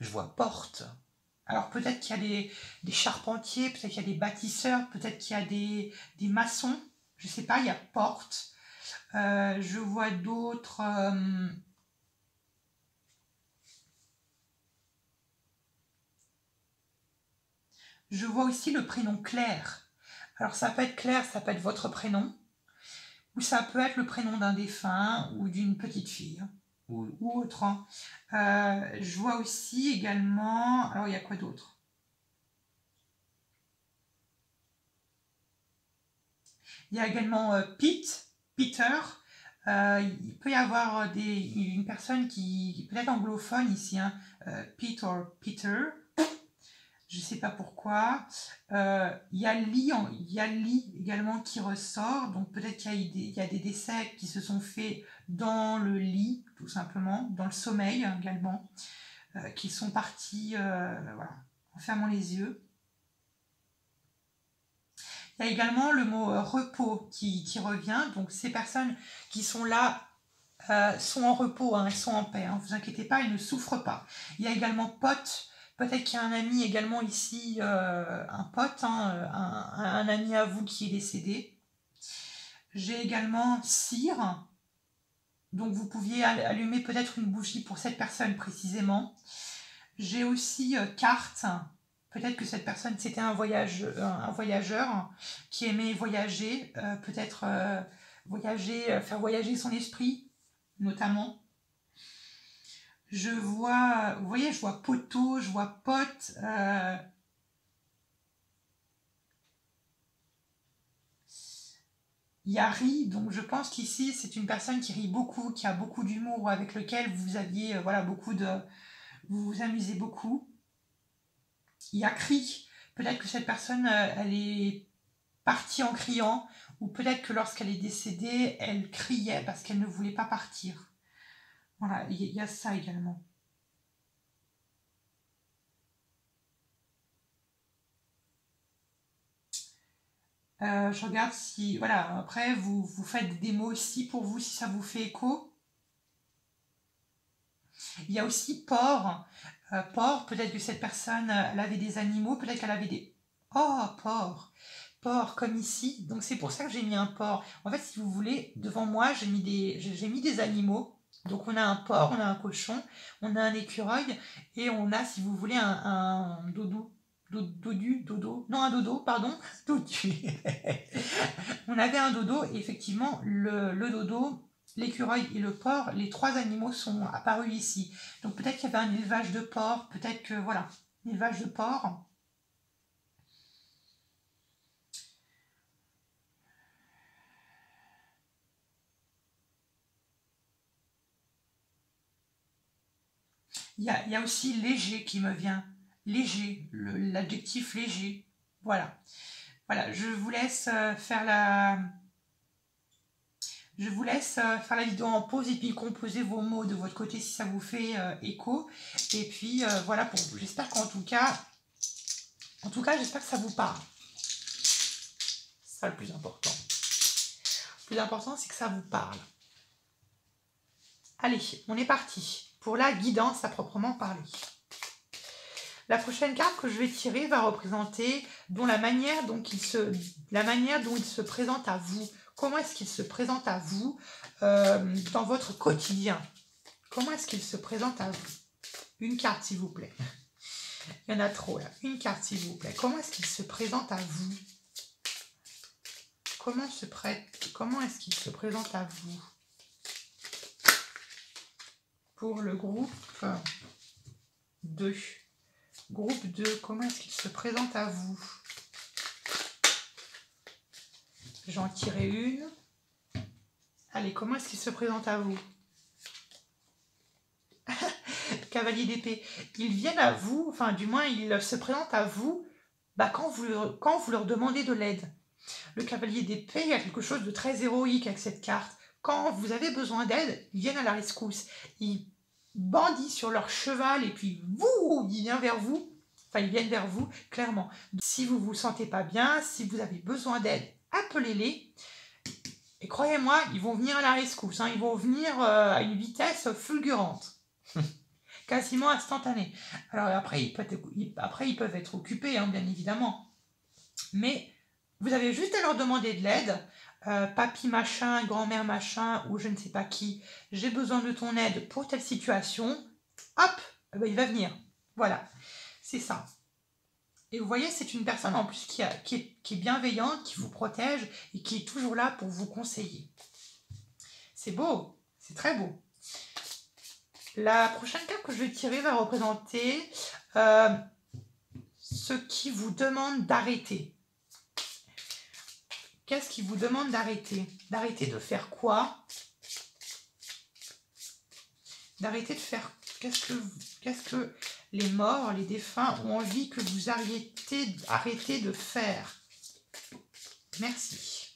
[SPEAKER 1] Alors peut-être qu'il y a des charpentiers, peut-être qu'il y a des bâtisseurs, peut-être qu'il y a des maçons, je ne sais pas, il y a porte. Je vois d'autres. Je vois aussi le prénom Claire. Alors ça peut être Claire, ça peut être votre prénom, ou ça peut être le prénom d'un défunt ou d'une petite fille, ou autre. Je vois aussi également. Alors il y a quoi d'autre? Il y a également Peter. Il peut y avoir une personne qui peut-être anglophone ici, hein, Peter. Je ne sais pas pourquoi. Il y a Lee également qui ressort. Donc peut-être qu'il y a des décès qui se sont faits dans le lit, tout simplement, dans le sommeil également, qui sont partis voilà, en fermant les yeux. Il y a également le mot repos qui revient. Donc ces personnes qui sont là sont en repos, hein, elles sont en paix. Ne vous inquiétez pas, elles ne souffrent pas. Il y a également pote. Peut-être qu'il y a un ami également ici, un pote, hein, un ami à vous qui est décédé. J'ai également cire. Donc vous pouviez allumer peut-être une bougie pour cette personne précisément. J'ai aussi carte. Peut-être que cette personne, c'était un voyageur qui aimait voyager, peut-être faire voyager son esprit, notamment. Je vois, vous voyez, je vois poteau, je vois pote. Il y a ri, donc je pense qu'ici, c'est une personne qui rit beaucoup, qui a beaucoup d'humour, avec lequel vous aviez, voilà, vous vous amusez beaucoup. Il y a cri. Peut-être que cette personne, elle est partie en criant, ou peut-être que lorsqu'elle est décédée, elle criait parce qu'elle ne voulait pas partir. Voilà, il y a ça également. Je regarde si... Voilà, après, vous faites des mots aussi pour vous, si ça vous fait écho. Il y a aussi porc. Porc, peut-être que cette personne, elle avait des animaux, peut-être qu'elle avait des... Oh, porc. Porc, comme ici. Donc c'est pour ça que j'ai mis un porc. En fait, si vous voulez, devant moi, j'ai mis des animaux. Donc on a un porc, on a un cochon, on a un écureuil, et on a, si vous voulez, un dodo. Non, un dodo, pardon. Dodu. On avait un dodo, et effectivement, le dodo, l'écureuil et le porc, les 3 animaux sont apparus ici. Donc peut-être qu'il y avait un élevage de porc, peut-être que voilà, un élevage de porc. Il y a aussi léger qui me vient. Léger, l'adjectif léger. Voilà. Voilà, je vous laisse faire la... Je vous laisse faire la vidéo en pause et puis composer vos mots de votre côté si ça vous fait écho. Et puis voilà pour vous. J'espère qu'en tout cas, j'espère que ça vous parle. C'est ça le plus important. Le plus important, c'est que ça vous parle. Allez, on est parti pour la guidance à proprement parler. La prochaine carte que je vais tirer va représenter la manière dont il se présente à vous. Comment est-ce qu'il se présente à vous dans votre quotidien? Comment est-ce qu'il se présente à vous? Une carte, s'il vous plaît. Il y en a trop, là. Une carte, s'il vous plaît. Comment est-ce qu'il se présente à vous? Comment est-ce qu'il se présente à vous? Pour le groupe 2. Groupe 2, comment est-ce qu'il se présente à vous? J'en tirerai une. Allez, comment est-ce qu'il se présente à vous? Cavalier d'épée. Ils viennent à vous, enfin du moins ils se présentent à vous quand vous leur demandez de l'aide. Le cavalier d'épée, il y a quelque chose de très héroïque avec cette carte. Quand vous avez besoin d'aide, ils viennent à la rescousse. Ils bandit sur leur cheval et puis il vient vers vous. Enfin, ils viennent vers vous, clairement. Si vous ne vous sentez pas bien, si vous avez besoin d'aide, appelez-les. Et croyez-moi, ils vont venir à la rescousse. Ils vont venir à une vitesse fulgurante. Quasiment instantanée. Alors après, ils peuvent être occupés, bien évidemment. Mais vous avez juste à leur demander de l'aide. Papy machin, grand-mère machin, ou je ne sais pas qui, j'ai besoin de ton aide pour telle situation, hop, il va venir. Voilà, c'est ça. Et vous voyez, c'est une personne en plus qui est bienveillante, qui vous protège et qui est toujours là pour vous conseiller. C'est beau, c'est très beau. La prochaine carte que je vais tirer va représenter ce qui vous demande d'arrêter. Qu'est-ce qui vous demande d'arrêter? D'arrêter de faire quoi? D'arrêter de faire... Qu'est-ce que les morts, les défunts ont envie que vous arrêtez de faire? Merci.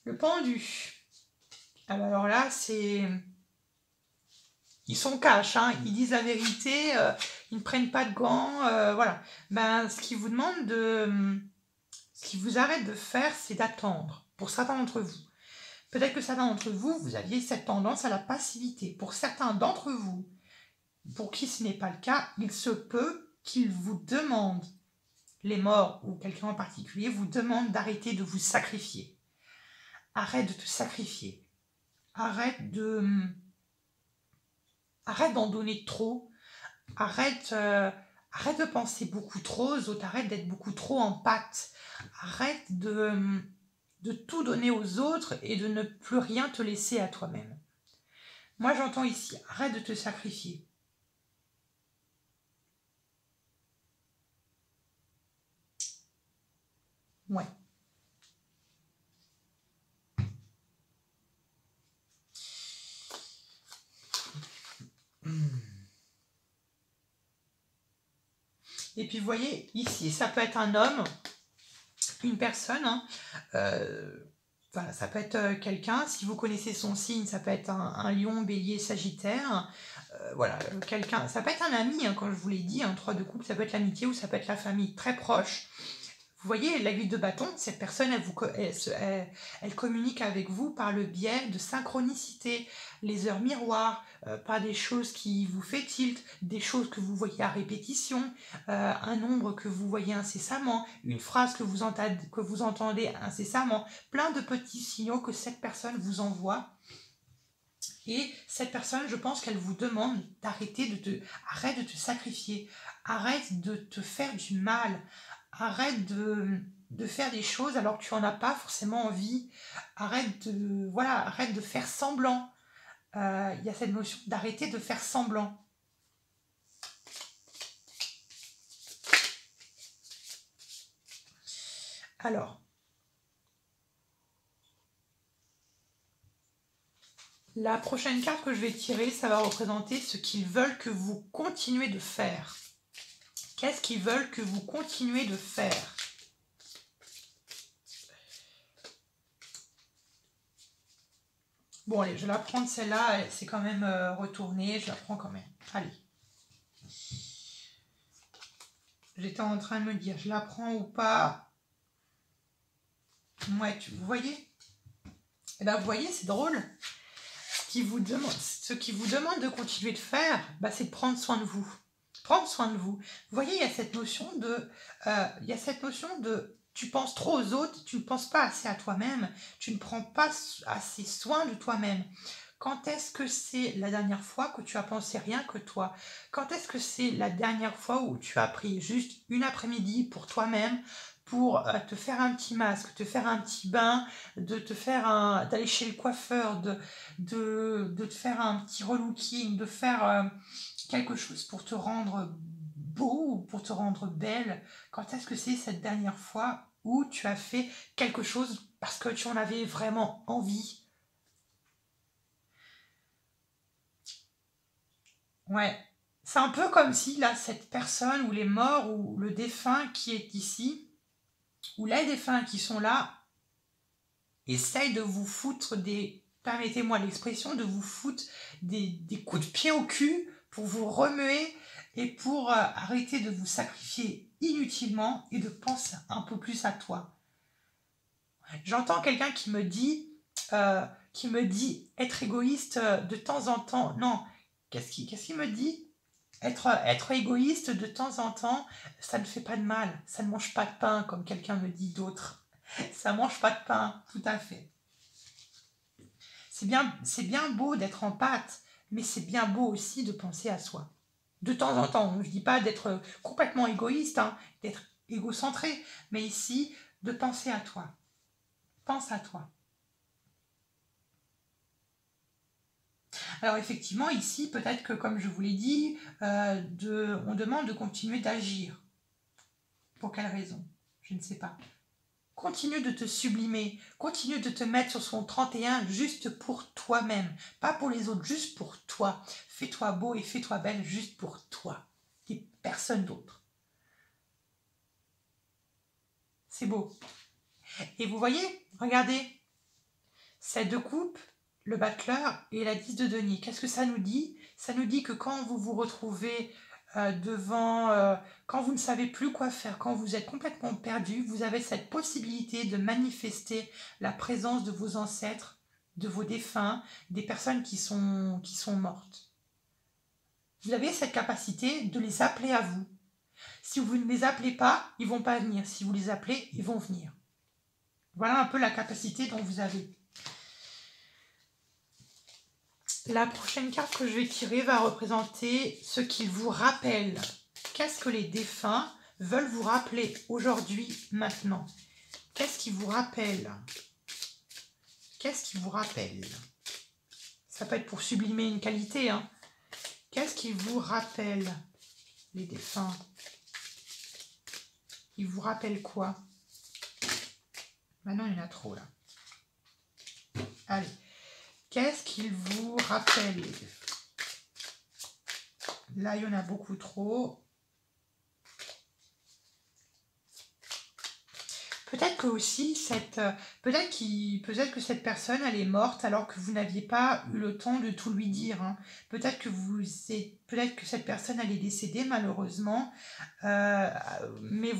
[SPEAKER 1] Le pendu. Alors là, c'est... Ils sont cash, ils disent la vérité, ils ne prennent pas de gants, voilà. Ce qu'ils vous demandent ce qui vous arrête de faire, c'est d'attendre, pour certains d'entre vous. Peut-être que certains d'entre vous, vous aviez cette tendance à la passivité. Pour certains d'entre vous, pour qui ce n'est pas le cas, il se peut qu'ils vous demandent, les morts ou quelqu'un en particulier, vous demandent d'arrêter de vous sacrifier. Arrête de te sacrifier. Arrête d'en donner trop. Arrête de penser beaucoup trop aux autres. Arrête d'être beaucoup trop en pâte. Arrête de tout donner aux autres et de ne plus rien te laisser à toi-même. Moi, j'entends ici, arrête de te sacrifier. Ouais. Et puis, vous voyez, ici, ça peut être un homme, une personne, voilà, ça peut être quelqu'un, si vous connaissez son signe, ça peut être un lion, bélier, sagittaire, voilà, quelqu'un, ça peut être un ami, comme je vous l'ai dit, 3 de couple, ça peut être l'amitié ou ça peut être la famille très proche. Vous voyez, l'aiguille de bâton, cette personne, elle communique avec vous par le biais de synchronicité, les heures miroirs, par des choses qui vous fait tilt, des choses que vous voyez à répétition, un nombre que vous voyez incessamment, une phrase que vous entendez incessamment, plein de petits signaux que cette personne vous envoie. Et cette personne, je pense qu'elle vous demande d'arrêter arrête de te sacrifier, arrête de te faire du mal, Arrête de faire des choses alors que tu n'en as pas forcément envie. Arrête de faire semblant. Il y a cette notion d'arrêter de faire semblant. Alors, la prochaine carte que je vais tirer, ça va représenter ce qu'ils veulent que vous continuez de faire. Qu'est-ce qu'ils veulent que vous continuez de faire? Bon, allez, je vais la prendre celle-là. C'est quand même retourné. Je la prends quand même. Allez. J'étais en train de me dire, je la prends ou pas? Ouais, vous voyez? Et là, vous voyez, c'est drôle. Ce qui vous demande de continuer de faire, bah, c'est de prendre soin de vous. Prendre soin de vous. Vous voyez, il y a cette notion de tu penses trop aux autres, tu ne penses pas assez à toi-même, tu ne prends pas assez soin de toi-même. Quand est-ce que c'est la dernière fois que tu as pensé rien que toi? Quand est-ce que c'est la dernière fois où tu as pris juste une après-midi pour toi-même, pour te faire un petit masque, te faire un petit bain, d'aller chez le coiffeur, de te faire un petit relooking, de faire quelque chose pour te rendre beau ou pour te rendre belle? Quand est-ce que c'est cette dernière fois où tu as fait quelque chose parce que tu en avais vraiment envie? Ouais, c'est un peu comme si là, cette personne ou les morts ou le défunt qui est ici, ou les défunts qui sont là, essayent de vous foutre permettez-moi l'expression, de vous foutre des coups de pied au cul pour vous remuer et pour arrêter de vous sacrifier inutilement et de penser un peu plus à toi. J'entends quelqu'un qui me dit être égoïste de temps en temps. Non, qu'est-ce qu'il me dit? Être égoïste de temps en temps, ça ne fait pas de mal. Ça ne mange pas de pain, comme quelqu'un me dit d'autre. Ça mange pas de pain, tout à fait. C'est bien beau d'être en pâte, mais c'est bien beau aussi de penser à soi. De temps en temps, je ne dis pas d'être complètement égoïste, hein, d'être égocentré, mais ici, de penser à toi. Pense à toi. Alors effectivement, ici, peut-être que, comme je vous l'ai dit, on demande de continuer d'agir. Pour quelle raison? Je ne sais pas. Continue de te sublimer, continue de te mettre sur son 31 juste pour toi-même, pas pour les autres, juste pour toi. Fais-toi beau et fais-toi belle juste pour toi et personne d'autre. C'est beau. Et vous voyez, regardez, ces deux coupes, le battleur et la 10 de denier. Qu'est-ce que ça nous dit? Ça nous dit que quand vous vous retrouvez quand vous ne savez plus quoi faire, quand vous êtes complètement perdu, vous avez cette possibilité de manifester la présence de vos ancêtres, de vos défunts, des personnes qui sont mortes. Vous avez cette capacité de les appeler à vous. Si vous ne les appelez pas, ils ne vont pas venir. Si vous les appelez, ils vont venir. Voilà un peu la capacité dont vous avez. La prochaine carte que je vais tirer va représenter ce qu'ils vous rappellent. Qu'est-ce que les défunts veulent vous rappeler aujourd'hui, maintenant? Qu'est-ce qui vous rappelle? Qu'est-ce qui vous rappelle? Ça peut être pour sublimer une qualité, hein. Qu'est-ce qui vous rappelle, les défunts? Ils vous rappellent quoi? Maintenant, il y en a trop, là. Allez. Qu'est-ce qu'ils vous rappellent, les défunts? Là, il y en a beaucoup trop. Peut-être que aussi peut-être que cette personne elle est morte alors que vous n'aviez pas eu le temps de tout lui dire, hein. Peut-être que cette personne elle est décédée malheureusement, mais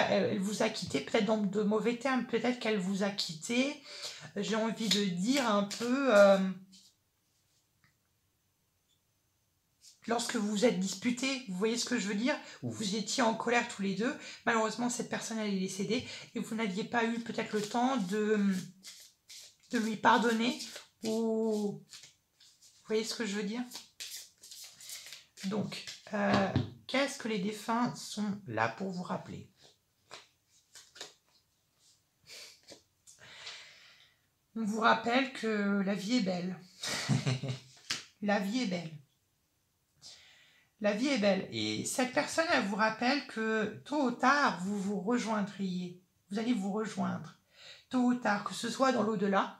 [SPEAKER 1] elle vous a quitté peut-être dans de mauvais termes. Peut-être qu'elle vous a quitté. J'ai envie de dire un peu. Lorsque vous vous êtes disputés, vous voyez ce que je veux dire? Ou vous étiez en colère tous les deux, malheureusement cette personne elle est décédée et vous n'aviez pas eu peut-être le temps de lui pardonner, ou vous voyez ce que je veux dire? Donc, qu'est-ce que les défunts sont là pour vous rappeler? On vous rappelle que la vie est belle. La vie est belle. La vie est belle. Et cette personne, elle vous rappelle que tôt ou tard, vous vous rejoindriez. Vous allez vous rejoindre. Tôt ou tard, que ce soit dans l'au-delà,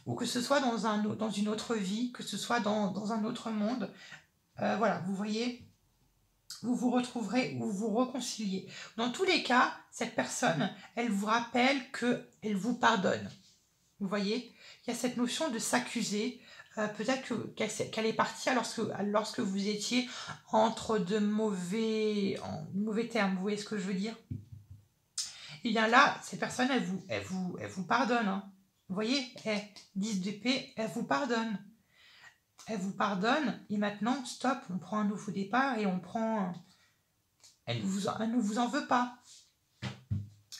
[SPEAKER 1] ou que ce soit dans une autre vie, que ce soit dans un autre monde. Voilà, vous voyez, vous vous retrouverez ou vous réconciliez. Dans tous les cas, cette personne, elle vous rappelle qu'elle vous pardonne. Vous voyez, il y a cette notion de s'accuser. Peut-être qu'elle est partie lorsque vous étiez entre de mauvais termes. Vous voyez ce que je veux dire? Et bien là, cette personne, elle vous pardonne. Hein. Vous voyez, 10 d'épée, elle vous pardonne. Elle vous pardonne. Et maintenant, stop, on prend un nouveau départ et on prend... Elle ne vous en veut pas.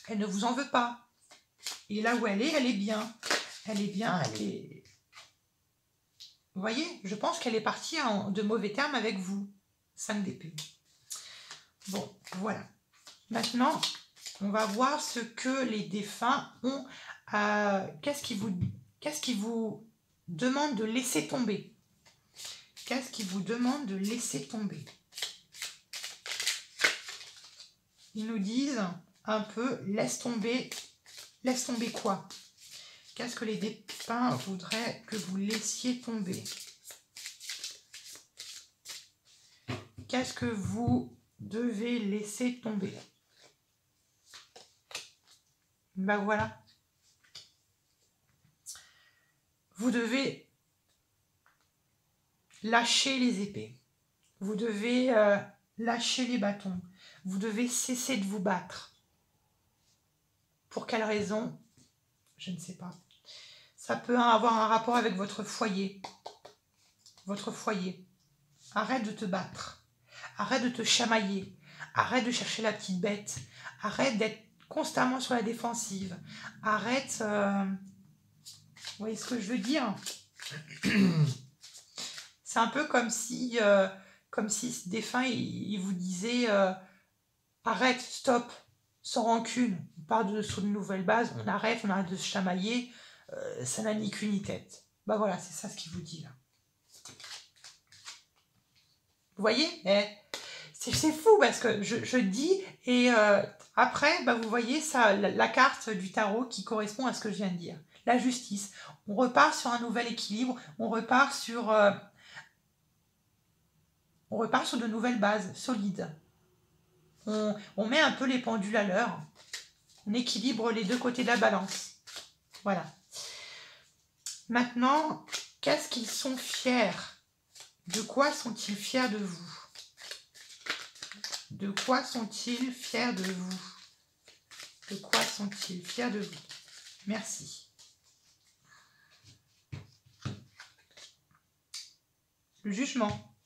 [SPEAKER 1] Elle ne vous en veut pas. Et là où elle est bien. Elle est bien. Vous voyez, je pense qu'elle est partie en de mauvais termes avec vous. 5 d'épée. Bon, voilà. Maintenant, on va voir ce que les défunts ont. Qu'est-ce qui vous demande de laisser tomber? Qu'est-ce qui vous demande de laisser tomber? Ils nous disent un peu, laisse tomber quoi? Qu'est-ce que les défunts voudraient que vous laissiez tomber? Qu'est-ce que vous devez laisser tomber? Ben voilà. Vous devez lâcher les épées. Vous devez lâcher les bâtons. Vous devez cesser de vous battre. Pour quelle raison? Je ne sais pas. Ça peut avoir un rapport avec votre foyer. Votre foyer. Arrête de te battre. Arrête de te chamailler. Arrête de chercher la petite bête. Arrête d'être constamment sur la défensive. Arrête... Vous voyez ce que je veux dire? C'est un peu comme si ce défunt, il vous disait arrête, stop, sans rancune. On part sur de nouvelles bases, on arrête de se chamailler. Ça n'a ni queue ni tête. Bah voilà, c'est ça ce qu'il vous dit là. Vous voyez? C'est fou parce que je dis et après, bah, vous voyez ça, la carte du tarot qui correspond à ce que je viens de dire. La justice. On repart sur un nouvel équilibre, on repart sur de nouvelles bases solides. On met un peu les pendules à l'heure. On équilibre les deux côtés de la balance. Voilà. Maintenant, qu'est-ce qu'ils sont fiers? De quoi sont-ils fiers de vous? De quoi sont-ils fiers de vous? De quoi sont-ils fiers de vous? Merci. Le jugement.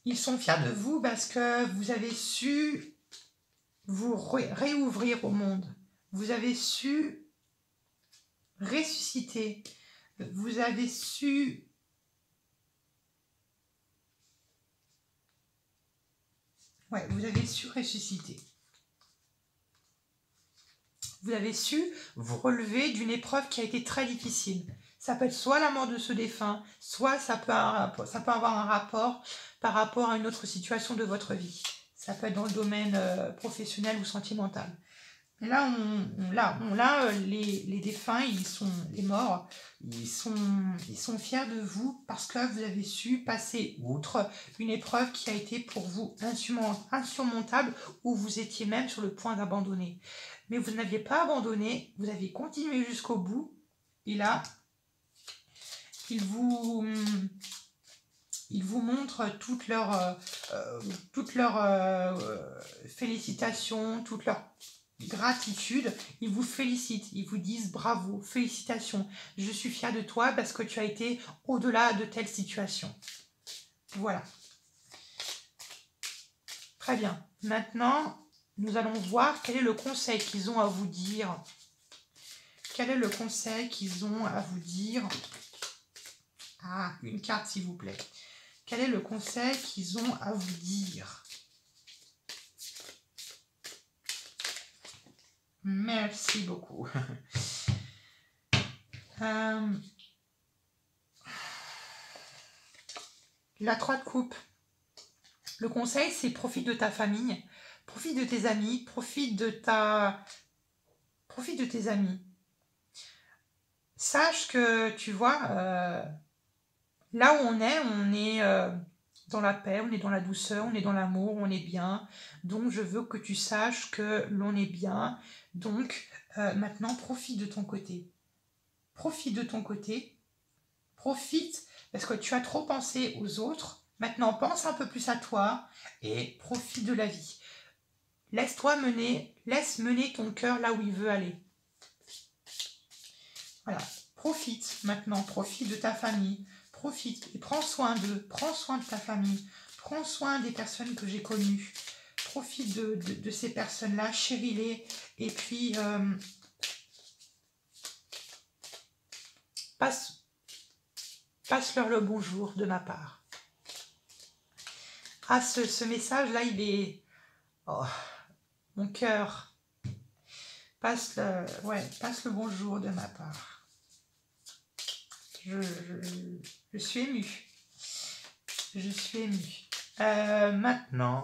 [SPEAKER 1] Ils sont fiers de vous parce que vous avez su vous réouvrir au monde. Vous avez su ressusciter. Vous avez su vous avez su ressusciter. Vous avez su vous relever d'une épreuve qui a été très difficile. Ça peut être soit la mort de ce défunt, soit ça peut avoir un rapport par rapport à une autre situation de votre vie. Ça peut être dans le domaine professionnel ou sentimental. Et là, les défunts, les morts, ils sont fiers de vous parce que vous avez su passer outre une épreuve qui a été pour vous insurmontable ou vous étiez même sur le point d'abandonner. Mais vous n'aviez pas abandonné, vous avez continué jusqu'au bout. Et là, ils vous montrent toutes leurs félicitations, toute leur gratitude. Ils vous félicitent, ils vous disent bravo, félicitations, je suis fière de toi parce que tu as été au-delà de telle situation. Voilà. Très bien. Maintenant, nous allons voir quel est le conseil qu'ils ont à vous dire. Quel est le conseil qu'ils ont à vous dire? Ah, une carte s'il vous plaît. Quel est le conseil qu'ils ont à vous dire? Merci beaucoup. La 3 de coupe. Le conseil, c'est profite de ta famille, profite de tes amis, profite de tes amis. Sache que, tu vois, là où on est dans la paix, on est dans la douceur, on est dans l'amour, on est bien. Donc, je veux que tu saches que l'on est bien. Donc, maintenant, profite de ton côté. Profite de ton côté. Profite parce que tu as trop pensé aux autres. Maintenant, pense un peu plus à toi et profite de la vie. Laisse-toi mener, laisse mener ton cœur là où il veut aller. Voilà, profite maintenant, profite de ta famille, profite et prends soin d'eux, prends soin de ta famille, prends soin des personnes que j'ai connues, profite de ces personnes-là, chéris-les et puis passe-leur le bonjour de ma part. Ah, ce message-là, il est... Oh, mon cœur. Passe le bonjour de ma part. Je suis émue. Je suis émue. Maintenant,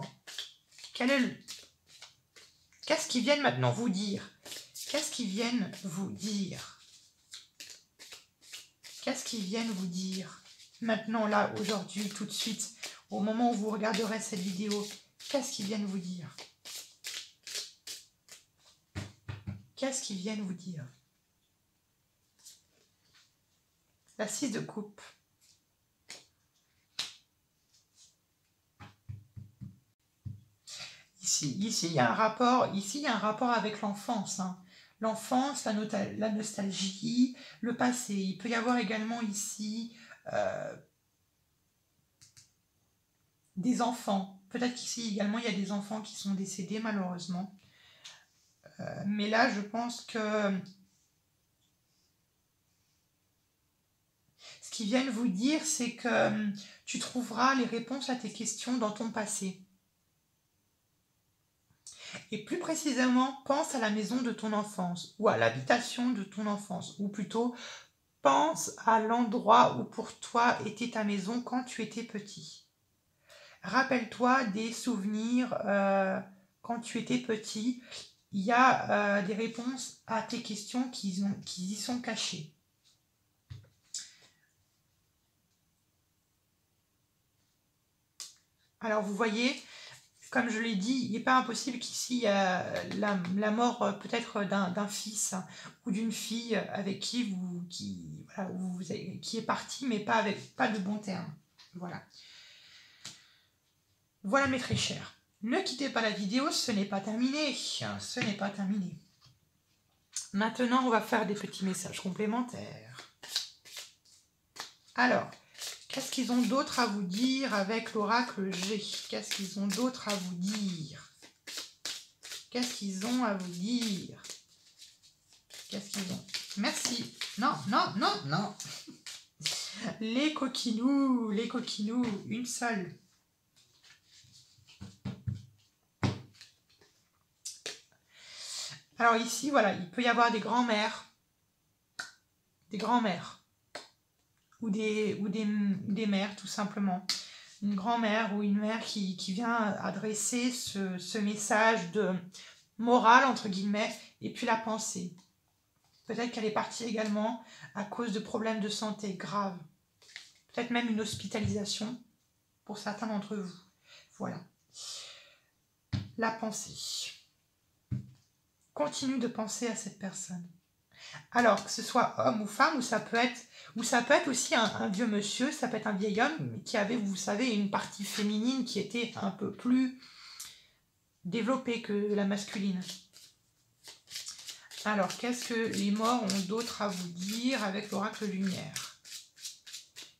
[SPEAKER 1] qu'est-ce qu'ils viennent maintenant vous dire? Qu'est-ce qu'ils viennent vous dire? Qu'est-ce qu'ils viennent vous dire? Maintenant, là, aujourd'hui, tout de suite, au moment où vous regarderez cette vidéo, qu'est-ce qu'ils viennent vous dire? Qu'est-ce qu'ils viennent vous dire? La 6 de coupe. Ici, il y a un rapport avec l'enfance. Hein. L'enfance, la nostalgie, le passé. Il peut y avoir également ici des enfants. Peut-être qu'ici également, il y a des enfants qui sont décédés malheureusement. Mais là, je pense que ce qu'ils viennent vous dire, c'est que tu trouveras les réponses à tes questions dans ton passé. Et plus précisément, pense à la maison de ton enfance ou à l'habitation de ton enfance, ou plutôt pense à l'endroit où pour toi était ta maison quand tu étais petit. Rappelle-toi des souvenirs quand tu étais petit. Il y a des réponses à tes questions qui y sont cachées. Alors vous voyez, comme je l'ai dit, il n'est pas impossible qu'ici il y a la mort peut-être d'un fils ou d'une fille avec qui qui est parti, mais pas de bons termes. Voilà. Voilà mes très chers. Ne quittez pas la vidéo, ce n'est pas terminé. Ce n'est pas terminé. Maintenant, on va faire des petits messages complémentaires. Alors, qu'est-ce qu'ils ont d'autre à vous dire avec l'oracle G? Qu'est-ce qu'ils ont d'autre à vous dire? Qu'est-ce qu'ils ont à vous dire? Qu'est-ce qu'ils ont? Merci. Non, non, non, non. Les coquinous, une seule. Alors ici, voilà, il peut y avoir des grands-mères, ou des mères, tout simplement. Une grand-mère ou une mère qui vient adresser ce message de morale, entre guillemets, et puis la pensée. Peut-être qu'elle est partie également à cause de problèmes de santé graves. Peut-être même une hospitalisation pour certains d'entre vous. Voilà. La pensée. Continue de penser à cette personne. Alors, que ce soit homme ou femme, ou ça peut être aussi un vieux monsieur, ça peut être un vieil homme qui avait, vous savez, une partie féminine qui était un peu plus développée que la masculine. Alors, qu'est-ce que les morts ont d'autre à vous dire avec l'oracle lumière?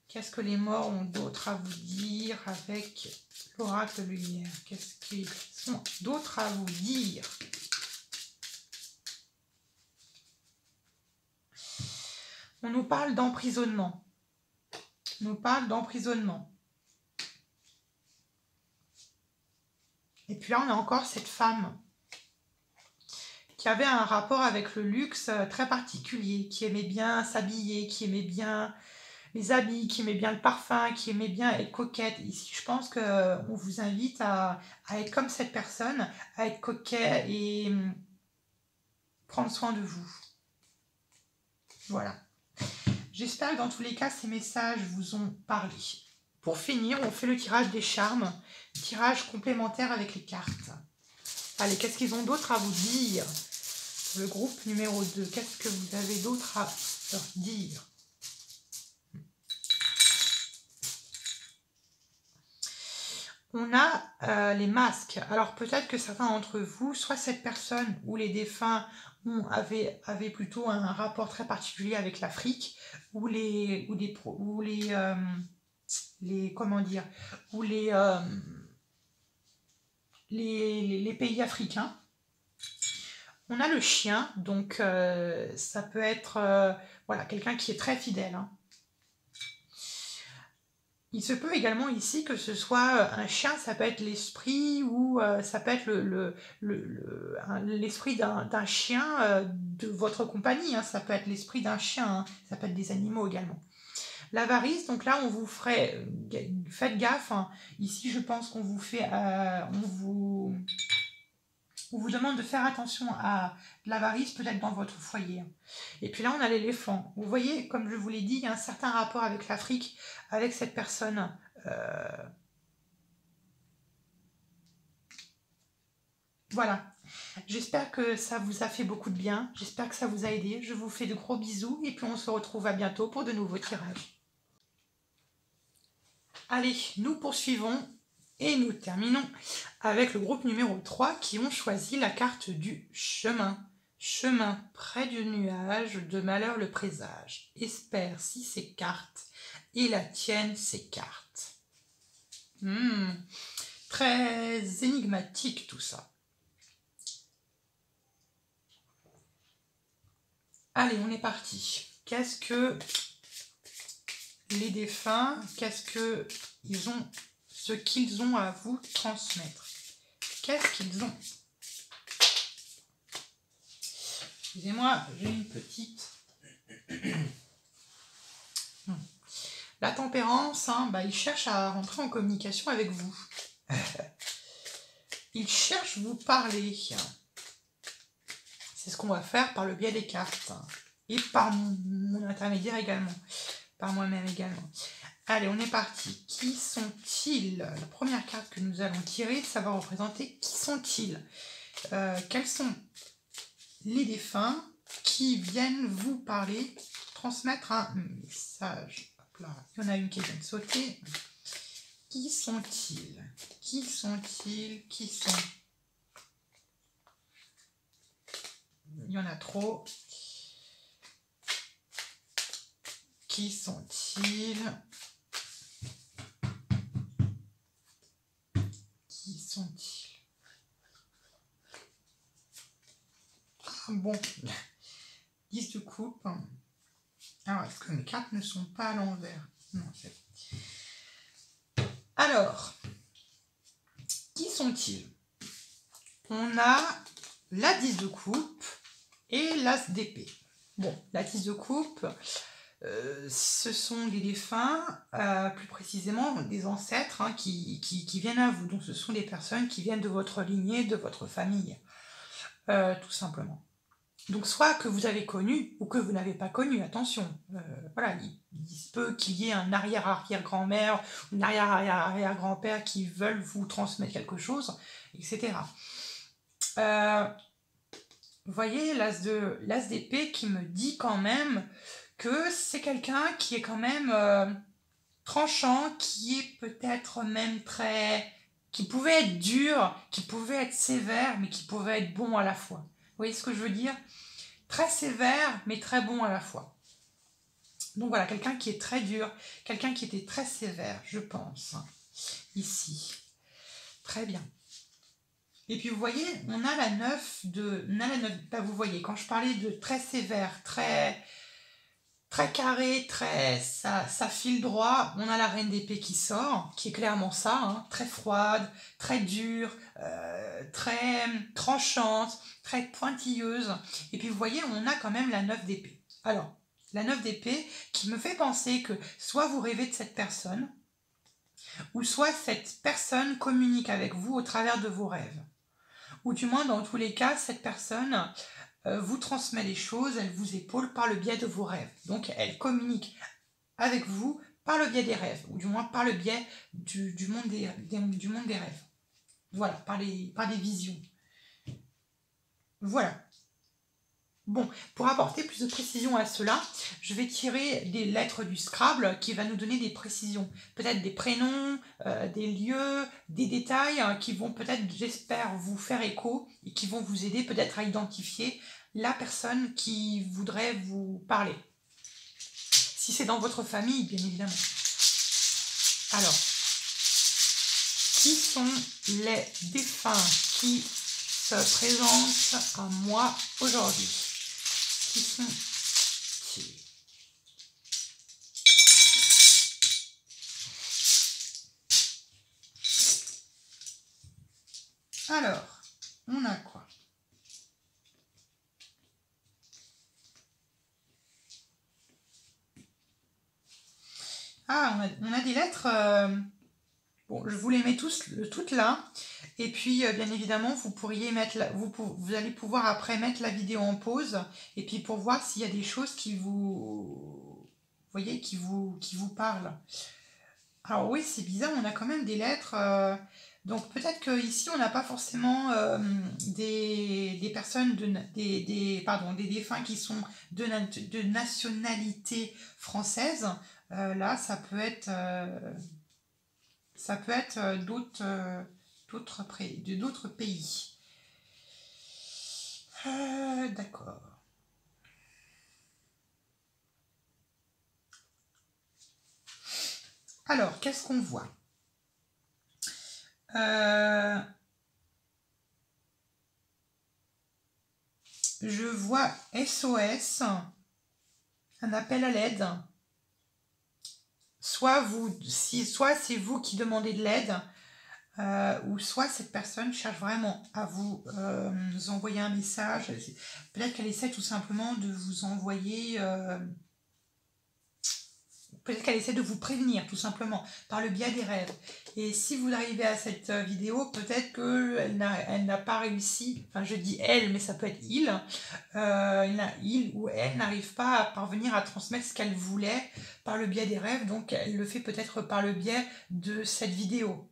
[SPEAKER 1] Qu'est-ce que les morts ont d'autre à vous dire avec l'oracle lumière? Qu'est-ce qu'ils ont d'autre à vous dire? On nous parle d'emprisonnement. On nous parle d'emprisonnement. Et puis là, on a encore cette femme qui avait un rapport avec le luxe très particulier, qui aimait bien s'habiller, qui aimait bien les habits, qui aimait bien le parfum, qui aimait bien être coquette. Ici, je pense qu'on vous invite à être comme cette personne, à être coquet et prendre soin de vous. Voilà. J'espère que dans tous les cas, ces messages vous ont parlé. Pour finir, on fait le tirage des charmes, tirage complémentaire avec les cartes. Allez, qu'est-ce qu'ils ont d'autre à vous dire? Le groupe numéro 2, qu'est-ce que vous avez d'autre à leur dire? On a les masques. Alors peut-être que certains d'entre vous, soit cette personne ou les défunts avaient plutôt un rapport très particulier avec l'Afrique, ou comment dire, ou les pays africains. On a le chien, donc ça peut être voilà, quelqu'un qui est très fidèle. Hein. Il se peut également ici que ce soit un chien, ça peut être l'esprit ou ça peut être l'esprit d'un chien de votre compagnie. Hein. Ça peut être l'esprit d'un chien, hein. Ça peut être des animaux également. L'avarice, donc là, on vous ferait... Faites gaffe. Hein. Ici, je pense qu'on vous fait... On vous demande de faire attention à l'avarice peut-être dans votre foyer. Et puis là, on a l'éléphant. Vous voyez, comme je vous l'ai dit, il y a un certain rapport avec l'Afrique, avec cette personne. Voilà. J'espère que ça vous a fait beaucoup de bien. J'espère que ça vous a aidé. Je vous fais de gros bisous et puis on se retrouve à bientôt pour de nouveaux tirages. Allez, nous poursuivons. Et nous terminons avec le groupe numéro 3 qui ont choisi la carte du chemin. Chemin près du nuage, de malheur le présage. Espère si ces cartes et la tienne ces cartes. Très énigmatique tout ça. Allez, on est parti. Qu'est-ce que les défunts, ce qu'ils ont à vous transmettre? Qu'est-ce qu'ils ont? Excusez-moi, j'ai une petite... La tempérance, hein, il cherche à rentrer en communication avec vous. Il cherche à vous parler. C'est ce qu'on va faire par le biais des cartes. Et par mon intermédiaire également. Par moi-même également. Allez, on est parti. Qui sont-ils? La première carte que nous allons tirer, ça va représenter qui sont-ils? Quels sont les défunts qui viennent vous parler, transmettre un message? Hop là. Il y en a une qui vient de sauter. Qui sont-ils? Qui sont-ils? Qui sont... Il y en a trop. Qui sont-ils? Qui sont-ils? Bon, 10 de coupe. Alors, est-ce que mes cartes ne sont pas à l'envers? Non, c'est... Alors, qui sont-ils? On a la 10 de coupe et l'as d'épée. Bon, la 10 de coupe, ce sont les défunts, plus précisément des ancêtres hein, qui viennent à vous. Donc ce sont des personnes qui viennent de votre lignée, de votre famille, tout simplement. Donc soit que vous avez connu ou que vous n'avez pas connu, attention. Voilà, il se peut qu'il y ait un arrière-arrière-grand-mère ou un arrière-arrière-arrière-grand-père qui veulent vous transmettre quelque chose, etc. Vous voyez, l'as d'épée qui me dit quand même que c'est quelqu'un qui est quand même tranchant, qui est peut-être même très... qui pouvait être dur, qui pouvait être sévère, mais qui pouvait être bon à la fois. Vous voyez ce que je veux dire? Très sévère, mais très bon à la fois. Donc voilà, quelqu'un qui est très dur, quelqu'un qui était très sévère, je pense, ici. Très bien. Et puis vous voyez, on a la 9 de... vous voyez, quand je parlais de très sévère, très... très carré, ça file droit. On a la reine d'épée qui sort, qui est clairement ça, hein, très froide, très dure, très tranchante, très pointilleuse. Et puis vous voyez, on a quand même la 9 d'épée. Alors, la 9 d'épée qui me fait penser que soit vous rêvez de cette personne, ou soit cette personne communique avec vous au travers de vos rêves. Ou du moins, dans tous les cas, cette personne vous transmet les choses, elle vous épaule par le biais de vos rêves. Donc, elle communique avec vous par le biais des rêves, ou du moins par le biais du monde des rêves. Voilà, par les visions. Voilà. Bon, pour apporter plus de précision à cela, je vais tirer des lettres du Scrabble qui va nous donner des précisions. Peut-être des prénoms, des lieux, des détails qui vont peut-être, j'espère, vous faire écho et qui vont vous aider peut-être à identifier la personne qui voudrait vous parler. Si c'est dans votre famille, bien évidemment. Alors, qui sont les défunts qui se présentent à moi aujourd'hui? Qui sont-ils? Alors, on a quoi? Ah, on a des lettres. Bon, je vous les mets toutes là. Et puis, bien évidemment, vous pourriez mettre vous allez pouvoir après mettre la vidéo en pause. Et puis pour voir s'il y a des choses qui vous voyez, qui vous parlent. Alors oui, c'est bizarre, on a quand même des lettres. Donc peut-être qu'ici, on n'a pas forcément des personnes, des défunts qui sont de nationalité française. Là, ça peut être d'autres pays. D'accord. Alors, qu'est-ce qu'on voit? Je vois SOS, un appel à l'aide. Soit c'est vous qui demandez de l'aide, ou soit cette personne cherche vraiment à vous envoyer un message. Peut-être qu'elle essaie tout simplement de vous envoyer... peut-être qu'elle essaie de vous prévenir tout simplement par le biais des rêves. Et si vous arrivez à cette vidéo, peut-être qu'elle n'a pas réussi, enfin je dis elle, mais ça peut être il ou elle n'arrive pas à parvenir à transmettre ce qu'elle voulait par le biais des rêves, donc elle le fait peut-être par le biais de cette vidéo.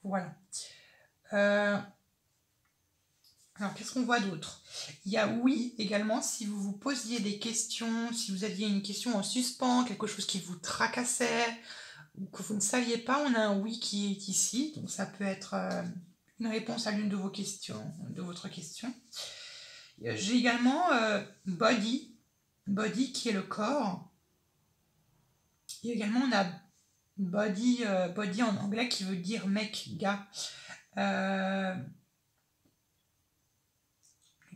[SPEAKER 1] Voilà. Alors, qu'est-ce qu'on voit d'autre? Il y a oui également, si vous vous posiez des questions, si vous aviez une question en suspens, quelque chose qui vous tracassait, ou que vous ne saviez pas, on a un oui qui est ici. Donc, ça peut être une réponse à l'une de vos questions, de votre question. J'ai également body qui est le corps. Et également, on a body en anglais qui veut dire mec, gars.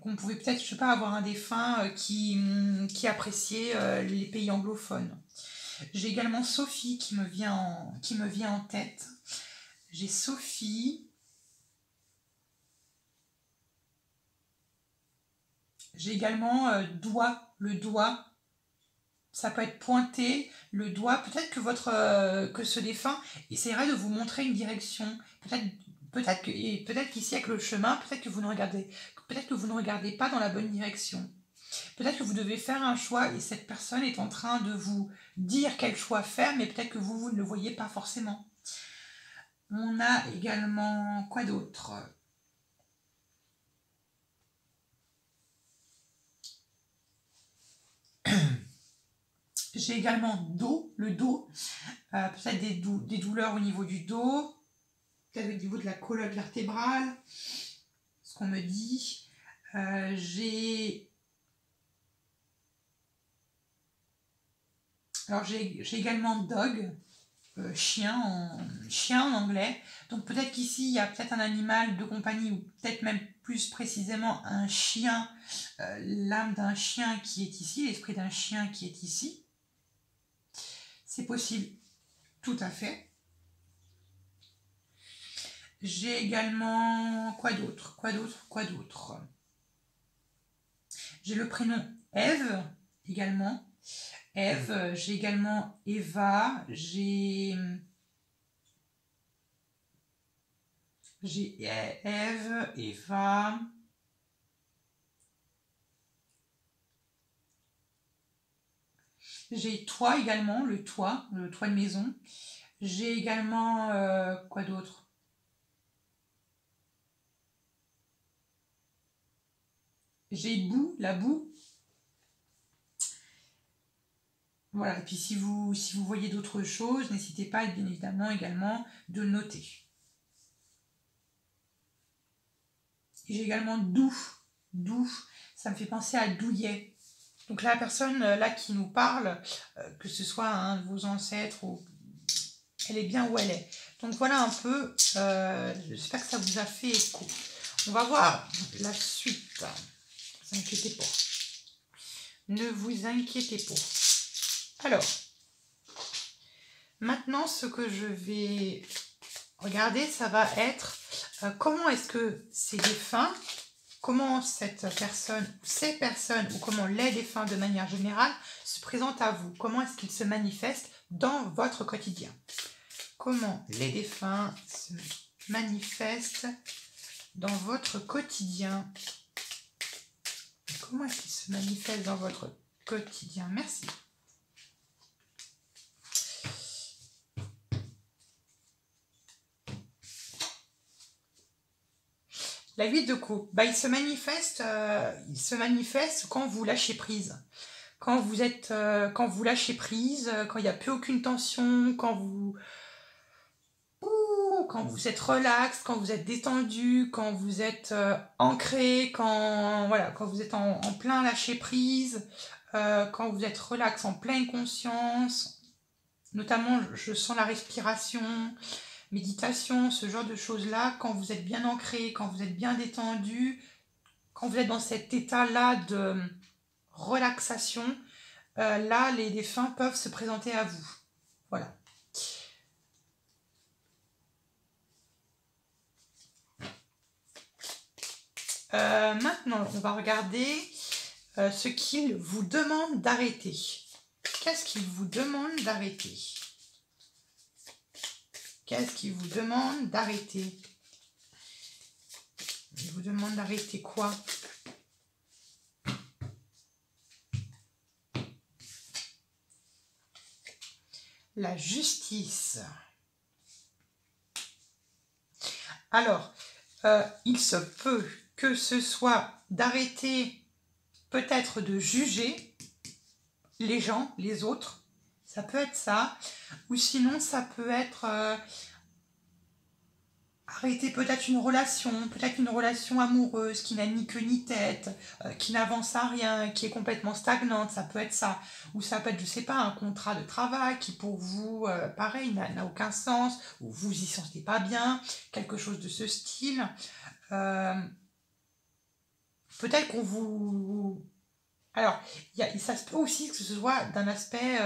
[SPEAKER 1] On pouvait peut-être, je sais pas, avoir un défunt qui appréciait les pays anglophones. J'ai également Sophie qui me vient en tête. J'ai Sophie. J'ai également doigt, le doigt. Ça peut être pointé, le doigt. Peut-être que que ce défunt essaierait de vous montrer une direction. Peut-être qu'ici avec le chemin, peut-être que vous ne regardez pas dans la bonne direction. Peut-être que vous devez faire un choix et cette personne est en train de vous dire quel choix faire, mais peut-être que vous ne le voyez pas forcément. On a également quoi d'autre? J'ai également dos, le dos, peut-être des douleurs au niveau du dos, peut-être au niveau de la colonne vertébrale, ce qu'on me dit. J'ai également dog. chien en anglais. Donc peut-être qu'ici, il y a peut-être un animal de compagnie, ou peut-être même plus précisément un chien, l'âme d'un chien qui est ici, l'esprit d'un chien qui est ici. C'est possible, tout à fait. J'ai également... Quoi d'autre? J'ai le prénom Ève, également. Ève, j'ai également Eva, j'ai Ève, Eva. J'ai toi également, le toit de maison. J'ai également, quoi d'autre? J'ai boue, la boue. Voilà, et puis si vous voyez d'autres choses, n'hésitez pas, bien évidemment, également, de le noter. J'ai également doux, ça me fait penser à douillet. Donc la personne là qui nous parle, que ce soit un de vos ancêtres, ou elle est bien où elle est. Donc voilà un peu, j'espère que ça vous a fait écho. On va voir la suite. Ne vous inquiétez pas. Ne vous inquiétez pas. Alors, maintenant ce que je vais regarder, ça va être comment est-ce que ces défunts, comment cette personne, ces personnes, ou comment les défunts de manière générale se présentent à vous. Comment est-ce qu'ils se manifestent dans votre quotidien. Comment les défunts se manifestent dans votre quotidien. Comment est-ce qu'ils se manifestent dans votre quotidien? Merci. La 8 de coupe, il se manifeste quand vous lâchez prise. Quand vous lâchez prise, quand il n'y a plus aucune tension, quand vous êtes relax, quand vous êtes détendu, quand vous êtes ancré, quand vous êtes en plein lâcher prise, quand vous êtes relax, en pleine conscience. Notamment, je sens la respiration, méditation, ce genre de choses-là. Quand vous êtes bien ancré, quand vous êtes bien détendu, quand vous êtes dans cet état-là de relaxation, là, les défunts peuvent se présenter à vous. Voilà. Maintenant, on va regarder ce qu'ils vous demandent d'arrêter. Qu'est-ce qu'ils vous demandent d'arrêter? Qu'est-ce qu'ils vous demandent d'arrêter? Ils vous demandent d'arrêter quoi? La justice. Alors, il se peut que ce soit d'arrêter, peut-être de juger les gens, les autres. Ça peut être ça. Ou sinon, ça peut être arrêter peut-être une relation amoureuse qui n'a ni queue ni tête, qui n'avance à rien, qui est complètement stagnante. Ça peut être ça. Ou ça peut être, je sais pas, un contrat de travail qui pour vous, pareil, n'a aucun sens, ou vous y sentez pas bien, quelque chose de ce style. Peut-être qu'on vous... Alors, ça se peut aussi que ce soit d'un aspect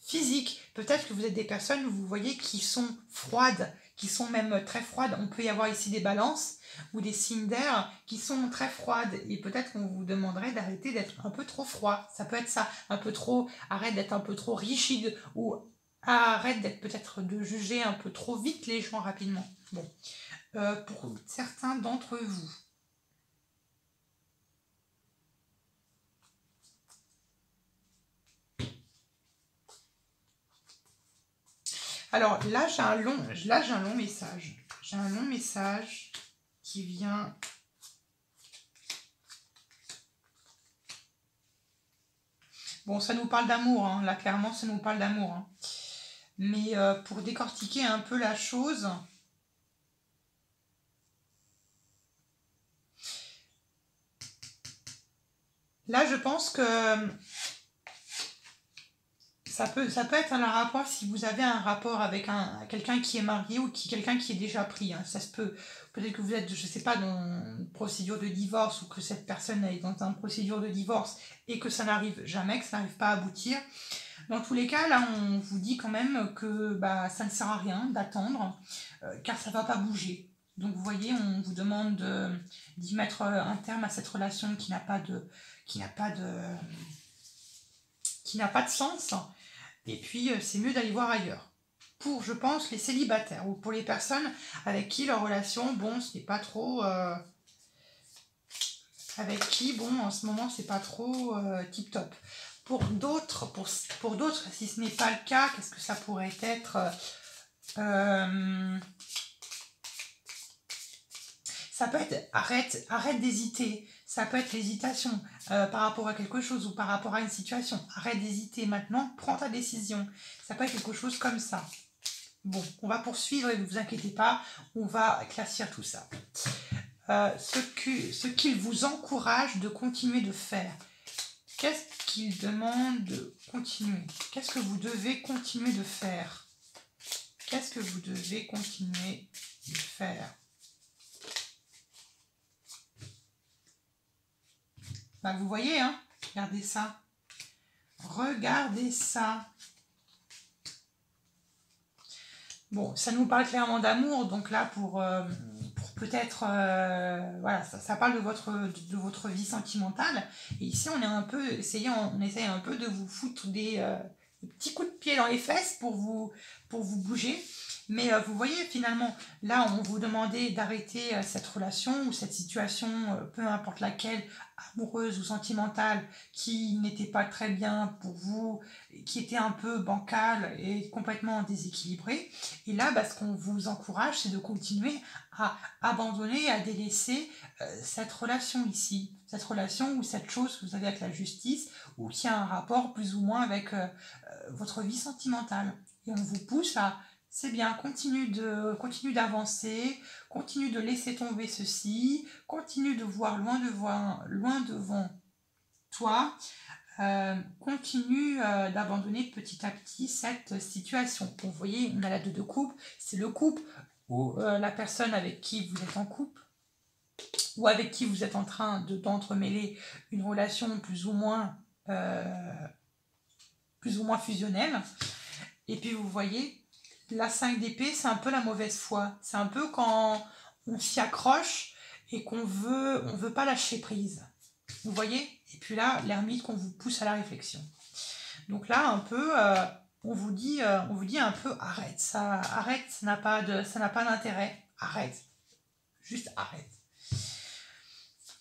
[SPEAKER 1] physique. Peut-être que vous êtes des personnes, vous voyez, qui sont froides, qui sont même très froides. On peut y avoir ici des balances ou des signes d'air qui sont très froides. Et peut-être qu'on vous demanderait d'arrêter d'être un peu trop froid. Ça peut être ça, un peu trop... Arrête d'être un peu trop rigide, ou arrête d'être peut-être de juger un peu trop vite les gens rapidement. Bon, pour certains d'entre vous. Alors là, j'ai un long message. J'ai un long message qui vient... Bon, ça nous parle d'amour, hein. Là, clairement, ça nous parle d'amour. Hein. Mais pour décortiquer un peu la chose... Là, je pense que ça peut être un rapport si vous avez un rapport avec quelqu'un qui est marié ou quelqu'un qui est déjà pris. Hein. Ça se peut. Peut-être que vous êtes, je sais pas, dans une procédure de divorce ou que cette personne est dans une procédure de divorce et que ça n'arrive jamais, que ça n'arrive pas à aboutir. Dans tous les cas, là, on vous dit quand même que bah, ça ne sert à rien d'attendre, car ça ne va pas bouger. Donc, vous voyez, on vous demande d'y mettre un terme à cette relation qui n'a pas de sens. Et puis, c'est mieux d'aller voir ailleurs. Pour, je pense, les célibataires ou pour les personnes avec qui leur relation, bon, ce n'est pas trop... avec qui, bon, en ce moment, c'est pas trop tip-top. Pour d'autres, si ce n'est pas le cas, qu'est-ce que ça pourrait être ça peut être arrête d'hésiter. Ça peut être l'hésitation par rapport à quelque chose ou par rapport à une situation. Arrête d'hésiter maintenant, prends ta décision. Ça peut être quelque chose comme ça. Bon, on va poursuivre et ne vous inquiétez pas, on va éclaircir tout ça. Ce qu'il vous encourage de continuer de faire. Qu'est-ce qu'il demande de continuer? Qu'est-ce que vous devez continuer de faire? Qu'est-ce que vous devez continuer de faire? Bah, vous voyez, hein? Regardez ça. Regardez ça. Bon, ça nous parle clairement d'amour, donc là, pour peut-être, voilà, ça parle de votre vie sentimentale. Et ici, on essaye un peu de vous foutre des petits coups de pied dans les fesses pour vous bouger. Mais vous voyez, finalement, là, on vous demandait d'arrêter cette relation ou cette situation, peu importe laquelle, amoureuse ou sentimentale, qui n'était pas très bien pour vous, qui était un peu bancale et complètement déséquilibrée. Et là, bah, ce qu'on vous encourage, c'est de continuer à abandonner, à délaisser cette relation ici, cette relation ou cette chose que vous avez avec la justice ou qui a un rapport plus ou moins avec votre vie sentimentale. Et on vous pousse à, c'est bien, continue d'avancer, continue de laisser tomber ceci, continue de voir loin devant toi, continue d'abandonner petit à petit cette situation. Vous voyez, on a la deux couple, c'est le couple ou la personne avec qui vous êtes en couple ou avec qui vous êtes en train d'entremêler une relation plus ou moins fusionnelle. Et puis vous voyez, la 5 d'épée, c'est un peu la mauvaise foi. C'est un peu quand on s'y accroche et qu'on veut pas lâcher prise. Vous voyez? Et puis là, l'ermite qu'on vous pousse à la réflexion. Donc là, un peu, on vous dit un peu, arrête, ça n'a pas d'intérêt. Arrête. Juste arrête.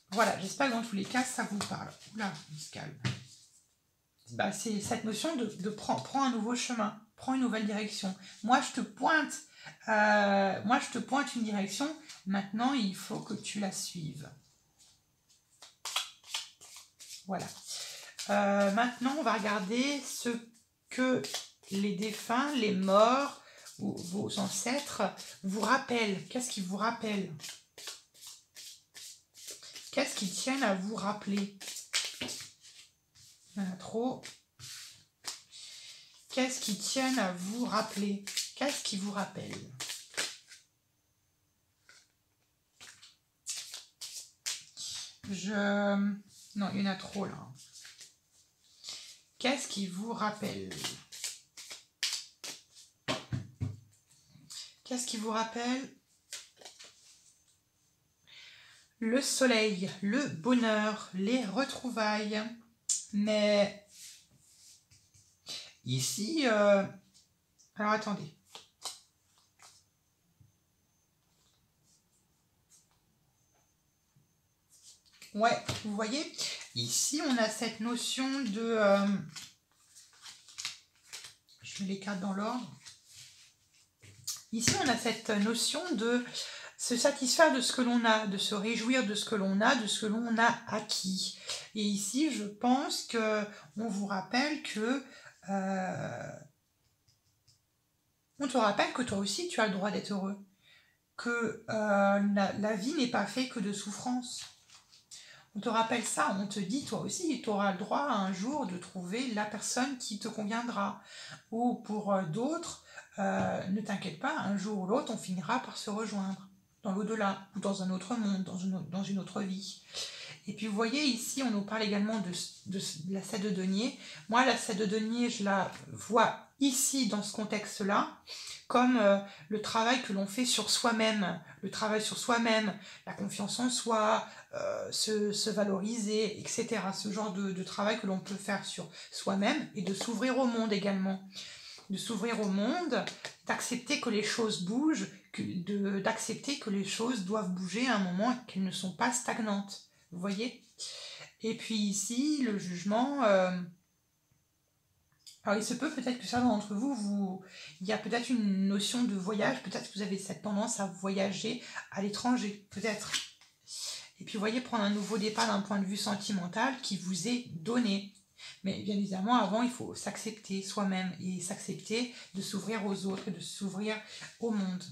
[SPEAKER 1] Voilà, j'espère que dans tous les cas, ça vous parle. Oula, on se calme. Bah, c'est cette notion de prends un nouveau chemin, prends une nouvelle direction. Moi, je te pointe une direction. Maintenant, il faut que tu la suives. Voilà. Maintenant, on va regarder ce que les défunts, les morts ou vos ancêtres vous rappellent. Qu'est-ce qui vous rappelle? Qu'est-ce qu'ils tiennent à vous rappeler? Il y en a trop. Qu'est-ce qui tiennent à vous rappeler? Qu'est-ce qui vous rappelle? Non, il y en a trop là. Qu'est-ce qui vous rappelle? Qu'est-ce qui vous rappelle? Le soleil, le bonheur, les retrouvailles. Mais ici, alors attendez. Ouais, vous voyez, ici on a cette notion de... je mets les cartes dans l'ordre. Ici on a cette notion de se satisfaire de ce que l'on a, de se réjouir de ce que l'on a, de ce que l'on a acquis. Et ici, je pense qu'on vous rappelle que... on te rappelle que toi aussi, tu as le droit d'être heureux. Que la vie n'est pas faite que de souffrance. On te rappelle ça, on te dit, toi aussi, tu auras le droit un jour de trouver la personne qui te conviendra. Ou pour d'autres, ne t'inquiète pas, un jour ou l'autre, on finira par se rejoindre dans l'au-delà, ou dans un autre monde, dans une autre vie. Et puis vous voyez ici, on nous parle également de la 7 de denier. Moi, la 7 de denier, je la vois ici, dans ce contexte-là, comme le travail que l'on fait sur soi-même, le travail sur soi-même, la confiance en soi, se valoriser, etc. Ce genre de travail que l'on peut faire sur soi-même et de s'ouvrir au monde également. De s'ouvrir au monde, d'accepter que les choses bougent, d'accepter que les choses doivent bouger à un moment et qu'elles ne sont pas stagnantes. Vous voyez? Et puis ici, le jugement... alors il se peut peut-être que certains d'entre vous, il y a peut-être une notion de voyage, peut-être que vous avez cette tendance à voyager à l'étranger, peut-être. Et puis vous voyez, prendre un nouveau départ d'un point de vue sentimental qui vous est donné. Mais bien évidemment, avant, il faut s'accepter soi-même et s'accepter de s'ouvrir aux autres, de s'ouvrir au monde.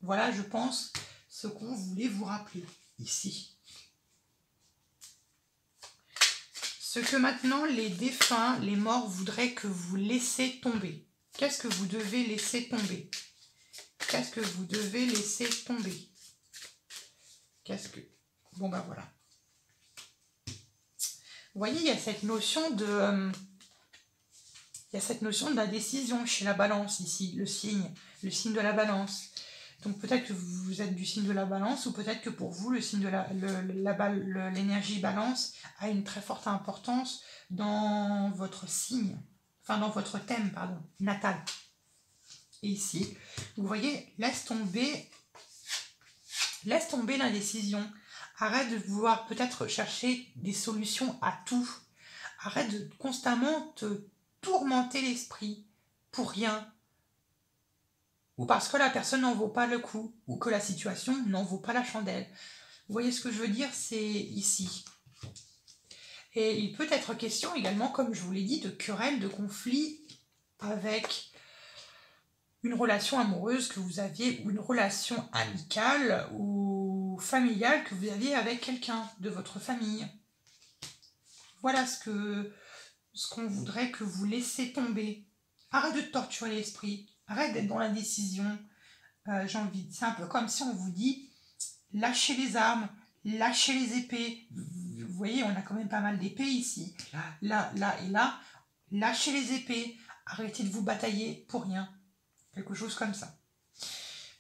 [SPEAKER 1] Voilà, je pense, ce qu'on voulait vous rappeler ici. Ce que maintenant les défunts, les morts voudraient que vous laissiez tomber. Qu'est-ce que vous devez laisser tomber? Qu'est-ce que vous devez laisser tomber? Qu'est-ce que... Bon ben voilà. Vous voyez, il y a cette notion de... il y a cette notion d'indécision chez la balance ici, le signe de la balance. Donc peut-être que vous êtes du signe de la balance, ou peut-être que pour vous, le signe de l'énergie balance a une très forte importance dans votre signe, enfin dans votre thème, pardon, natal. Et ici, vous voyez, laisse tomber l'indécision. Arrête de vouloir peut-être chercher des solutions à tout. Arrête de constamment te tourmenter l'esprit pour rien. Ou parce que la personne n'en vaut pas le coup, ou que la situation n'en vaut pas la chandelle. Vous voyez ce que je veux dire? C'est ici. Et il peut être question également, comme je vous l'ai dit, de querelles, de conflits avec une relation amoureuse que vous aviez, ou une relation amicale ou familiale que vous aviez avec quelqu'un de votre famille. Voilà ce qu'on voudrait que vous laissiez tomber. Arrête de torturer l'esprit. Arrête d'être dans l'indécision. C'est un peu comme si on vous dit lâchez les armes, lâchez les épées. Vous voyez, on a quand même pas mal d'épées ici. Là et là. Lâchez les épées. Arrêtez de vous batailler pour rien. Quelque chose comme ça.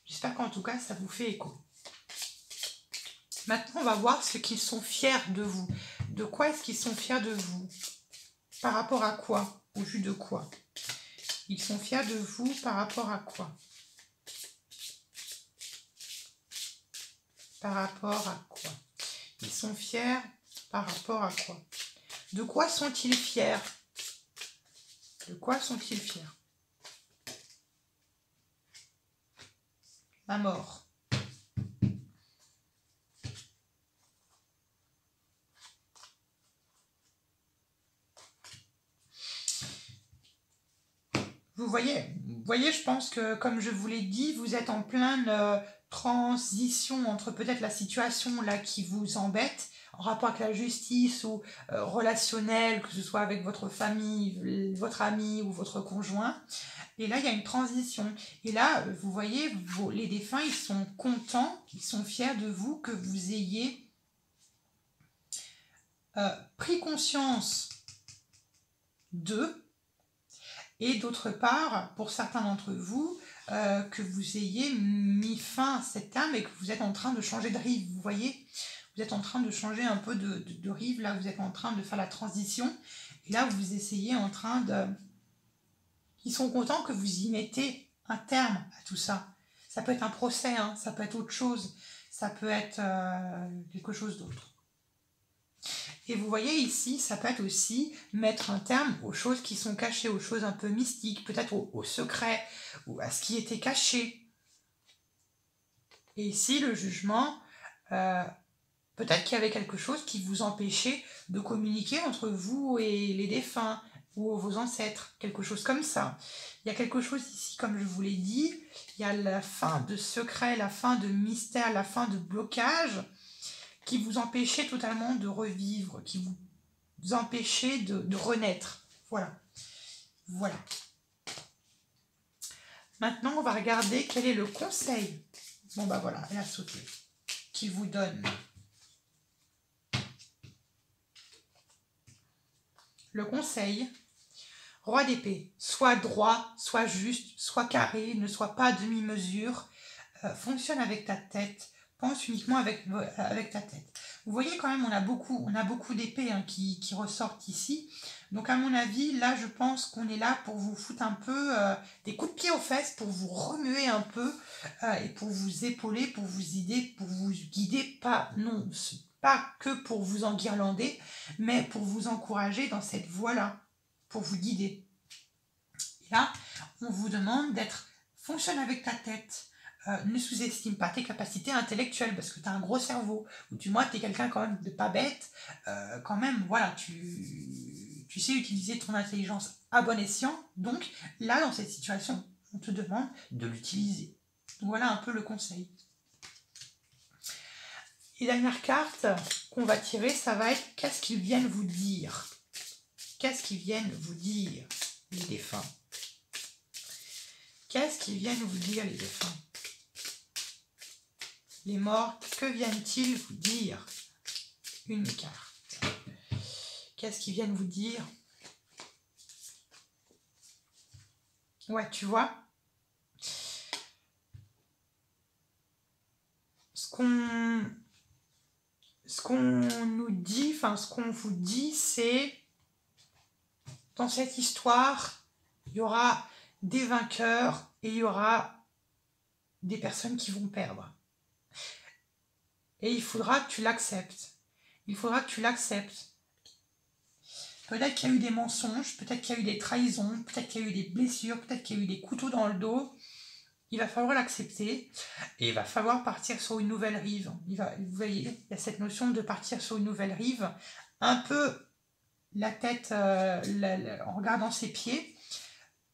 [SPEAKER 1] J'espère qu'en tout cas, ça vous fait écho. Maintenant, on va voir ce qu'ils sont fiers de vous. De quoi est-ce qu'ils sont fiers de vous? Par rapport à quoi? Au vu de quoi? Ils sont fiers de vous par rapport à quoi? Par rapport à quoi? Ils sont fiers par rapport à quoi? De quoi sont-ils fiers? De quoi sont-ils fiers? La mort. Vous voyez, je pense que, comme je vous l'ai dit, vous êtes en pleine transition entre peut-être la situation là qui vous embête, en rapport avec la justice ou relationnelle, que ce soit avec votre famille, votre ami ou votre conjoint. Et là, il y a une transition. Et là, vous voyez, les défunts, ils sont contents, ils sont fiers de vous, que vous ayez pris conscience d'eux. Et d'autre part, pour certains d'entre vous, que vous ayez mis fin à cette âme et que vous êtes en train de changer de rive, vous voyez? Vous êtes en train de changer un peu de rive, là, vous êtes en train de faire la transition. Et là, vous essayez en train de... Ils sont contents que vous y mettez un terme à tout ça. Ça peut être un procès, hein, ça peut être autre chose, ça peut être quelque chose d'autre. Et vous voyez ici, ça peut être aussi mettre un terme aux choses qui sont cachées, aux choses un peu mystiques, peut-être aux secrets, ou à ce qui était caché. Et ici, le jugement, peut-être qu'il y avait quelque chose qui vous empêchait de communiquer entre vous et les défunts, ou vos ancêtres, quelque chose comme ça. Il y a quelque chose ici, comme je vous l'ai dit, il y a la fin de secret, la fin de mystère, la fin de blocage, qui vous empêchait totalement de revivre, qui vous empêchait de renaître. Voilà. Voilà. Maintenant, on va regarder quel est le conseil. Bon, bah voilà, elle a sauté. Qu'il vous donne. Le conseil. Roi d'épée. Soit droit, soit juste, soit carré, ne soit pas à demi-mesure. Fonctionne avec ta tête. Pense uniquement avec ta tête. Vous voyez quand même, on a beaucoup d'épées hein, qui ressortent ici. Donc à mon avis, là je pense qu'on est là pour vous foutre un peu des coups de pied aux fesses, pour vous remuer un peu et pour vous épauler, pour vous guider, pas que pour vous enguirlander, mais pour vous encourager dans cette voie-là, pour vous guider. Et là, on vous demande d'être, fonctionne avec ta tête. Ne sous-estime pas tes capacités intellectuelles parce que tu as un gros cerveau, ou du moins tu es quelqu'un quand même de pas bête, quand même, voilà, tu sais utiliser ton intelligence à bon escient, donc là dans cette situation, on te demande de l'utiliser. Donc voilà un peu le conseil. Et dernière carte qu'on va tirer, ça va être qu'est-ce qu'ils viennent vous dire. Qu'est-ce qu'ils viennent vous dire, les défunts? Qu'est-ce qu'ils viennent vous dire, les défunts? Les morts, que viennent-ils vous dire? Une carte. Qu'est-ce qu'ils viennent vous dire? Ouais, tu vois, ce qu'on nous dit, enfin ce qu'on vous dit, c'est dans cette histoire, il y aura des vainqueurs et il y aura des personnes qui vont perdre. Et il faudra que tu l'acceptes. Il faudra que tu l'acceptes. Peut-être qu'il y a eu des mensonges, peut-être qu'il y a eu des trahisons, peut-être qu'il y a eu des blessures, peut-être qu'il y a eu des couteaux dans le dos. Il va falloir l'accepter et il va falloir partir sur une nouvelle rive. Vous voyez, il y a cette notion de partir sur une nouvelle rive, un peu la tête en regardant ses pieds,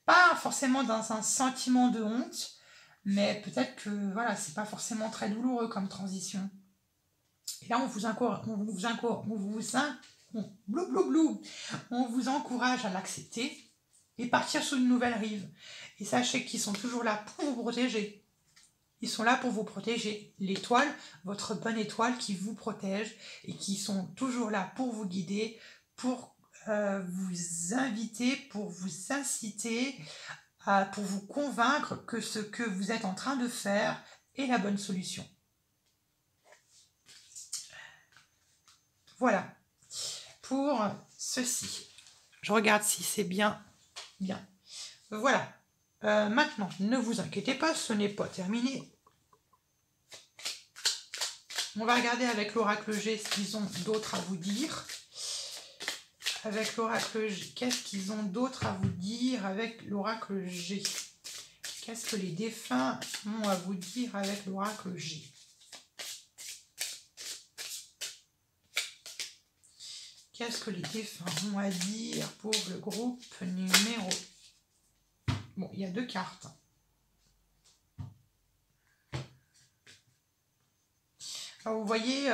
[SPEAKER 1] pas forcément dans un sentiment de honte, mais peut-être que voilà, c'est pas forcément très douloureux comme transition. Et là, on vous encourage à l'accepter et partir sur une nouvelle rive. Et sachez qu'ils sont toujours là pour vous protéger. Ils sont là pour vous protéger. L'étoile, votre bonne étoile qui vous protège et qui sont toujours là pour vous guider, pour vous inviter, pour vous inciter, pour vous convaincre que ce que vous êtes en train de faire est la bonne solution. Voilà pour ceci. Je regarde si c'est bien. Bien. Voilà. Maintenant, ne vous inquiétez pas, ce n'est pas terminé. On va regarder avec l'oracle G ce qu'ils ont d'autre à vous dire. Avec l'oracle G, qu'est-ce qu'ils ont d'autre à vous dire avec l'oracle G? Qu'est-ce que les défunts ont à vous dire avec l'oracle G? Qu'est-ce que les défunts ont à dire pour le groupe numéro... Bon, il y a deux cartes. Alors, vous voyez,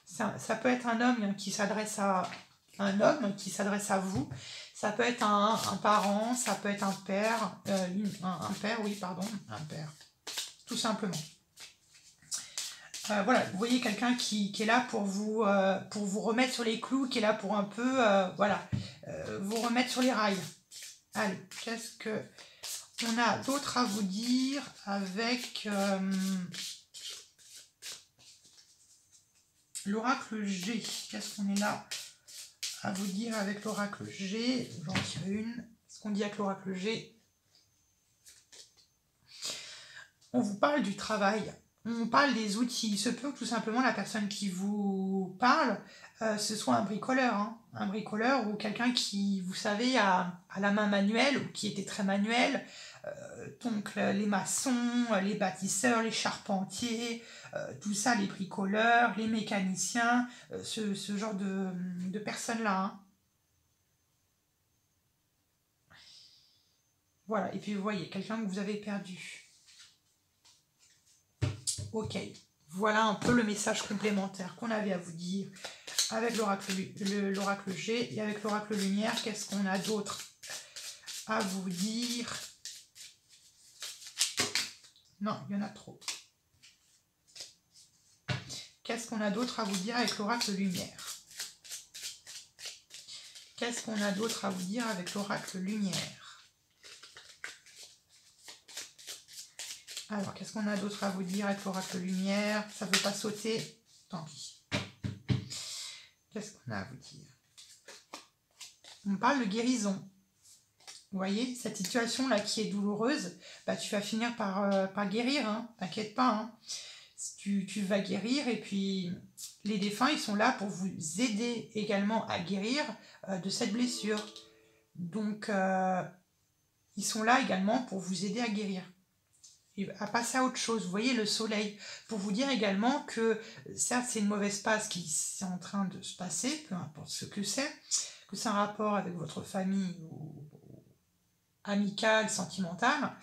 [SPEAKER 1] ça peut être un homme qui s'adresse à un homme qui s'adresse à vous. Ça peut être un parent, ça peut être un père, un père, oui, pardon, un père, tout simplement. Voilà, vous voyez quelqu'un qui est là pour vous remettre sur les clous, qui est là pour un peu, voilà, vous remettre sur les rails. Allez, qu'est-ce que on a d'autre à vous dire avec l'oracle G? Qu'est-ce qu'on est là à vous dire avec l'oracle G? J'en tire une. Ce qu'on dit avec l'oracle G. On vous parle du travail. On parle des outils. Il se peut que tout simplement la personne qui vous parle, ce soit un bricoleur. Hein. Un bricoleur ou quelqu'un qui, vous savez, a la main manuelle ou qui était très manuel. Donc les maçons, les bâtisseurs, les charpentiers, tout ça, les bricoleurs, les mécaniciens, ce genre de personnes-là. Hein. Voilà, et puis vous voyez, quelqu'un que vous avez perdu. Ok, Voilà un peu le message complémentaire qu'on avait à vous dire avec l'oracle G et avec l'oracle Lumière. Qu'est-ce qu'on a d'autre à vous dire? Non, il y en a trop. Qu'est-ce qu'on a d'autre à vous dire avec l'oracle Lumière? Qu'est-ce qu'on a d'autre à vous dire avec l'oracle Lumière? Alors, qu'est-ce qu'on a d'autre à vous dire avec l'oracle Lumière? Ça ne veut pas sauter, tant pis. Qu'est-ce qu'on a à vous dire? On parle de guérison. Vous voyez, cette situation-là qui est douloureuse, bah, tu vas finir par guérir, hein. T'inquiète pas. Hein. Tu vas guérir et puis les défunts, ils sont là pour vous aider également à guérir de cette blessure. Donc, ils sont là également pour vous aider à guérir. Et à passer à autre chose. Vous voyez le soleil, pour vous dire également que certes c'est une mauvaise passe qui est en train de se passer, peu importe ce que c'est un rapport avec votre famille ou amical, sentimental,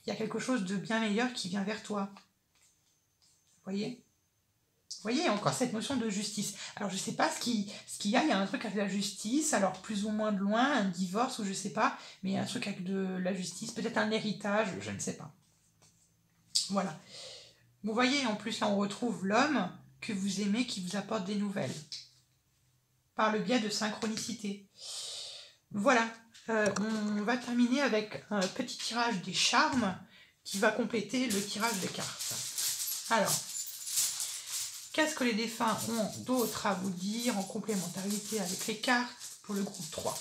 [SPEAKER 1] il y a quelque chose de bien meilleur qui vient vers toi. Vous voyez? Vous voyez encore cette notion de justice. Alors je ne sais pas ce qu'il y a un truc avec la justice, alors plus ou moins de loin, un divorce ou je ne sais pas, mais il y a un truc avec de la justice, peut-être un héritage, je ne sais pas. Voilà. Vous voyez, en plus, là, on retrouve l'homme que vous aimez qui vous apporte des nouvelles. Par le biais de synchronicité. Voilà. On va terminer avec un petit tirage des charmes qui va compléter le tirage des cartes. Alors, qu'est-ce que les défunts ont d'autre à vous dire en complémentarité avec les cartes pour le groupe 3 ?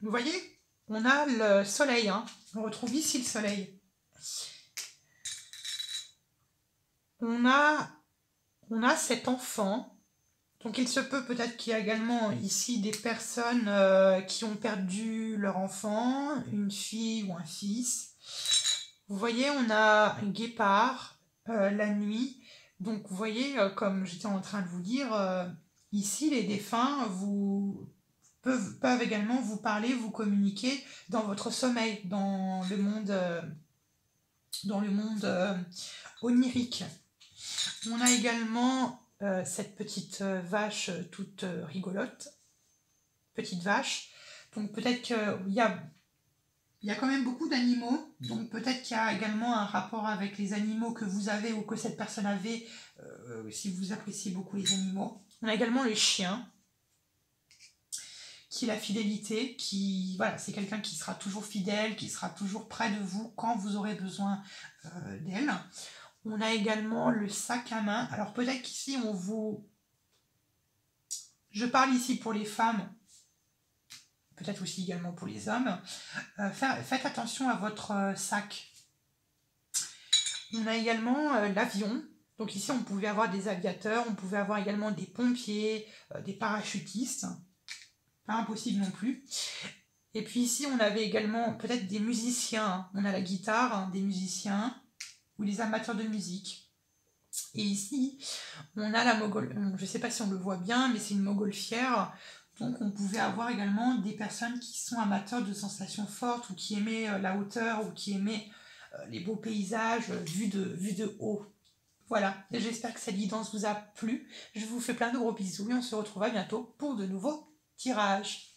[SPEAKER 1] Vous voyez, on a le soleil, hein. On retrouve ici le soleil. On a cet enfant. Donc il se peut peut-être qu'il y a également ici des personnes qui ont perdu leur enfant, une fille ou un fils. Vous voyez, on a un guépard la nuit. Donc vous voyez, comme j'étais en train de vous dire, ici les défunts peuvent également vous parler, vous communiquer dans votre sommeil, dans le monde onirique. On a également cette petite vache toute rigolote, petite vache. Donc peut-être qu'il y a quand même beaucoup d'animaux, donc peut-être qu'il y a également un rapport avec les animaux que vous avez ou que cette personne avait, si vous appréciez beaucoup les animaux. On a également les chiens, qui est la fidélité, voilà, c'est quelqu'un qui sera toujours fidèle, qui sera toujours près de vous quand vous aurez besoin d'elle. On a également le sac à main. Alors peut-être qu'ici je parle ici pour les femmes, peut-être aussi également pour les hommes. Faites attention à votre sac. On a également l'avion. Donc ici on pouvait avoir des aviateurs, on pouvait avoir également des pompiers, des parachutistes. Pas impossible non plus. Et puis ici on avait également peut-être des musiciens. On a la guitare, des musiciens ou les amateurs de musique. Et ici on a la montgolfière. Je ne sais pas si on le voit bien, mais c'est une montgolfière. Donc on pouvait avoir également des personnes qui sont amateurs de sensations fortes ou qui aimaient la hauteur ou qui aimaient les beaux paysages vus de haut. Voilà, j'espère que cette guidance vous a plu. Je vous fais plein de gros bisous et on se retrouve à bientôt pour de nouveaux tirages.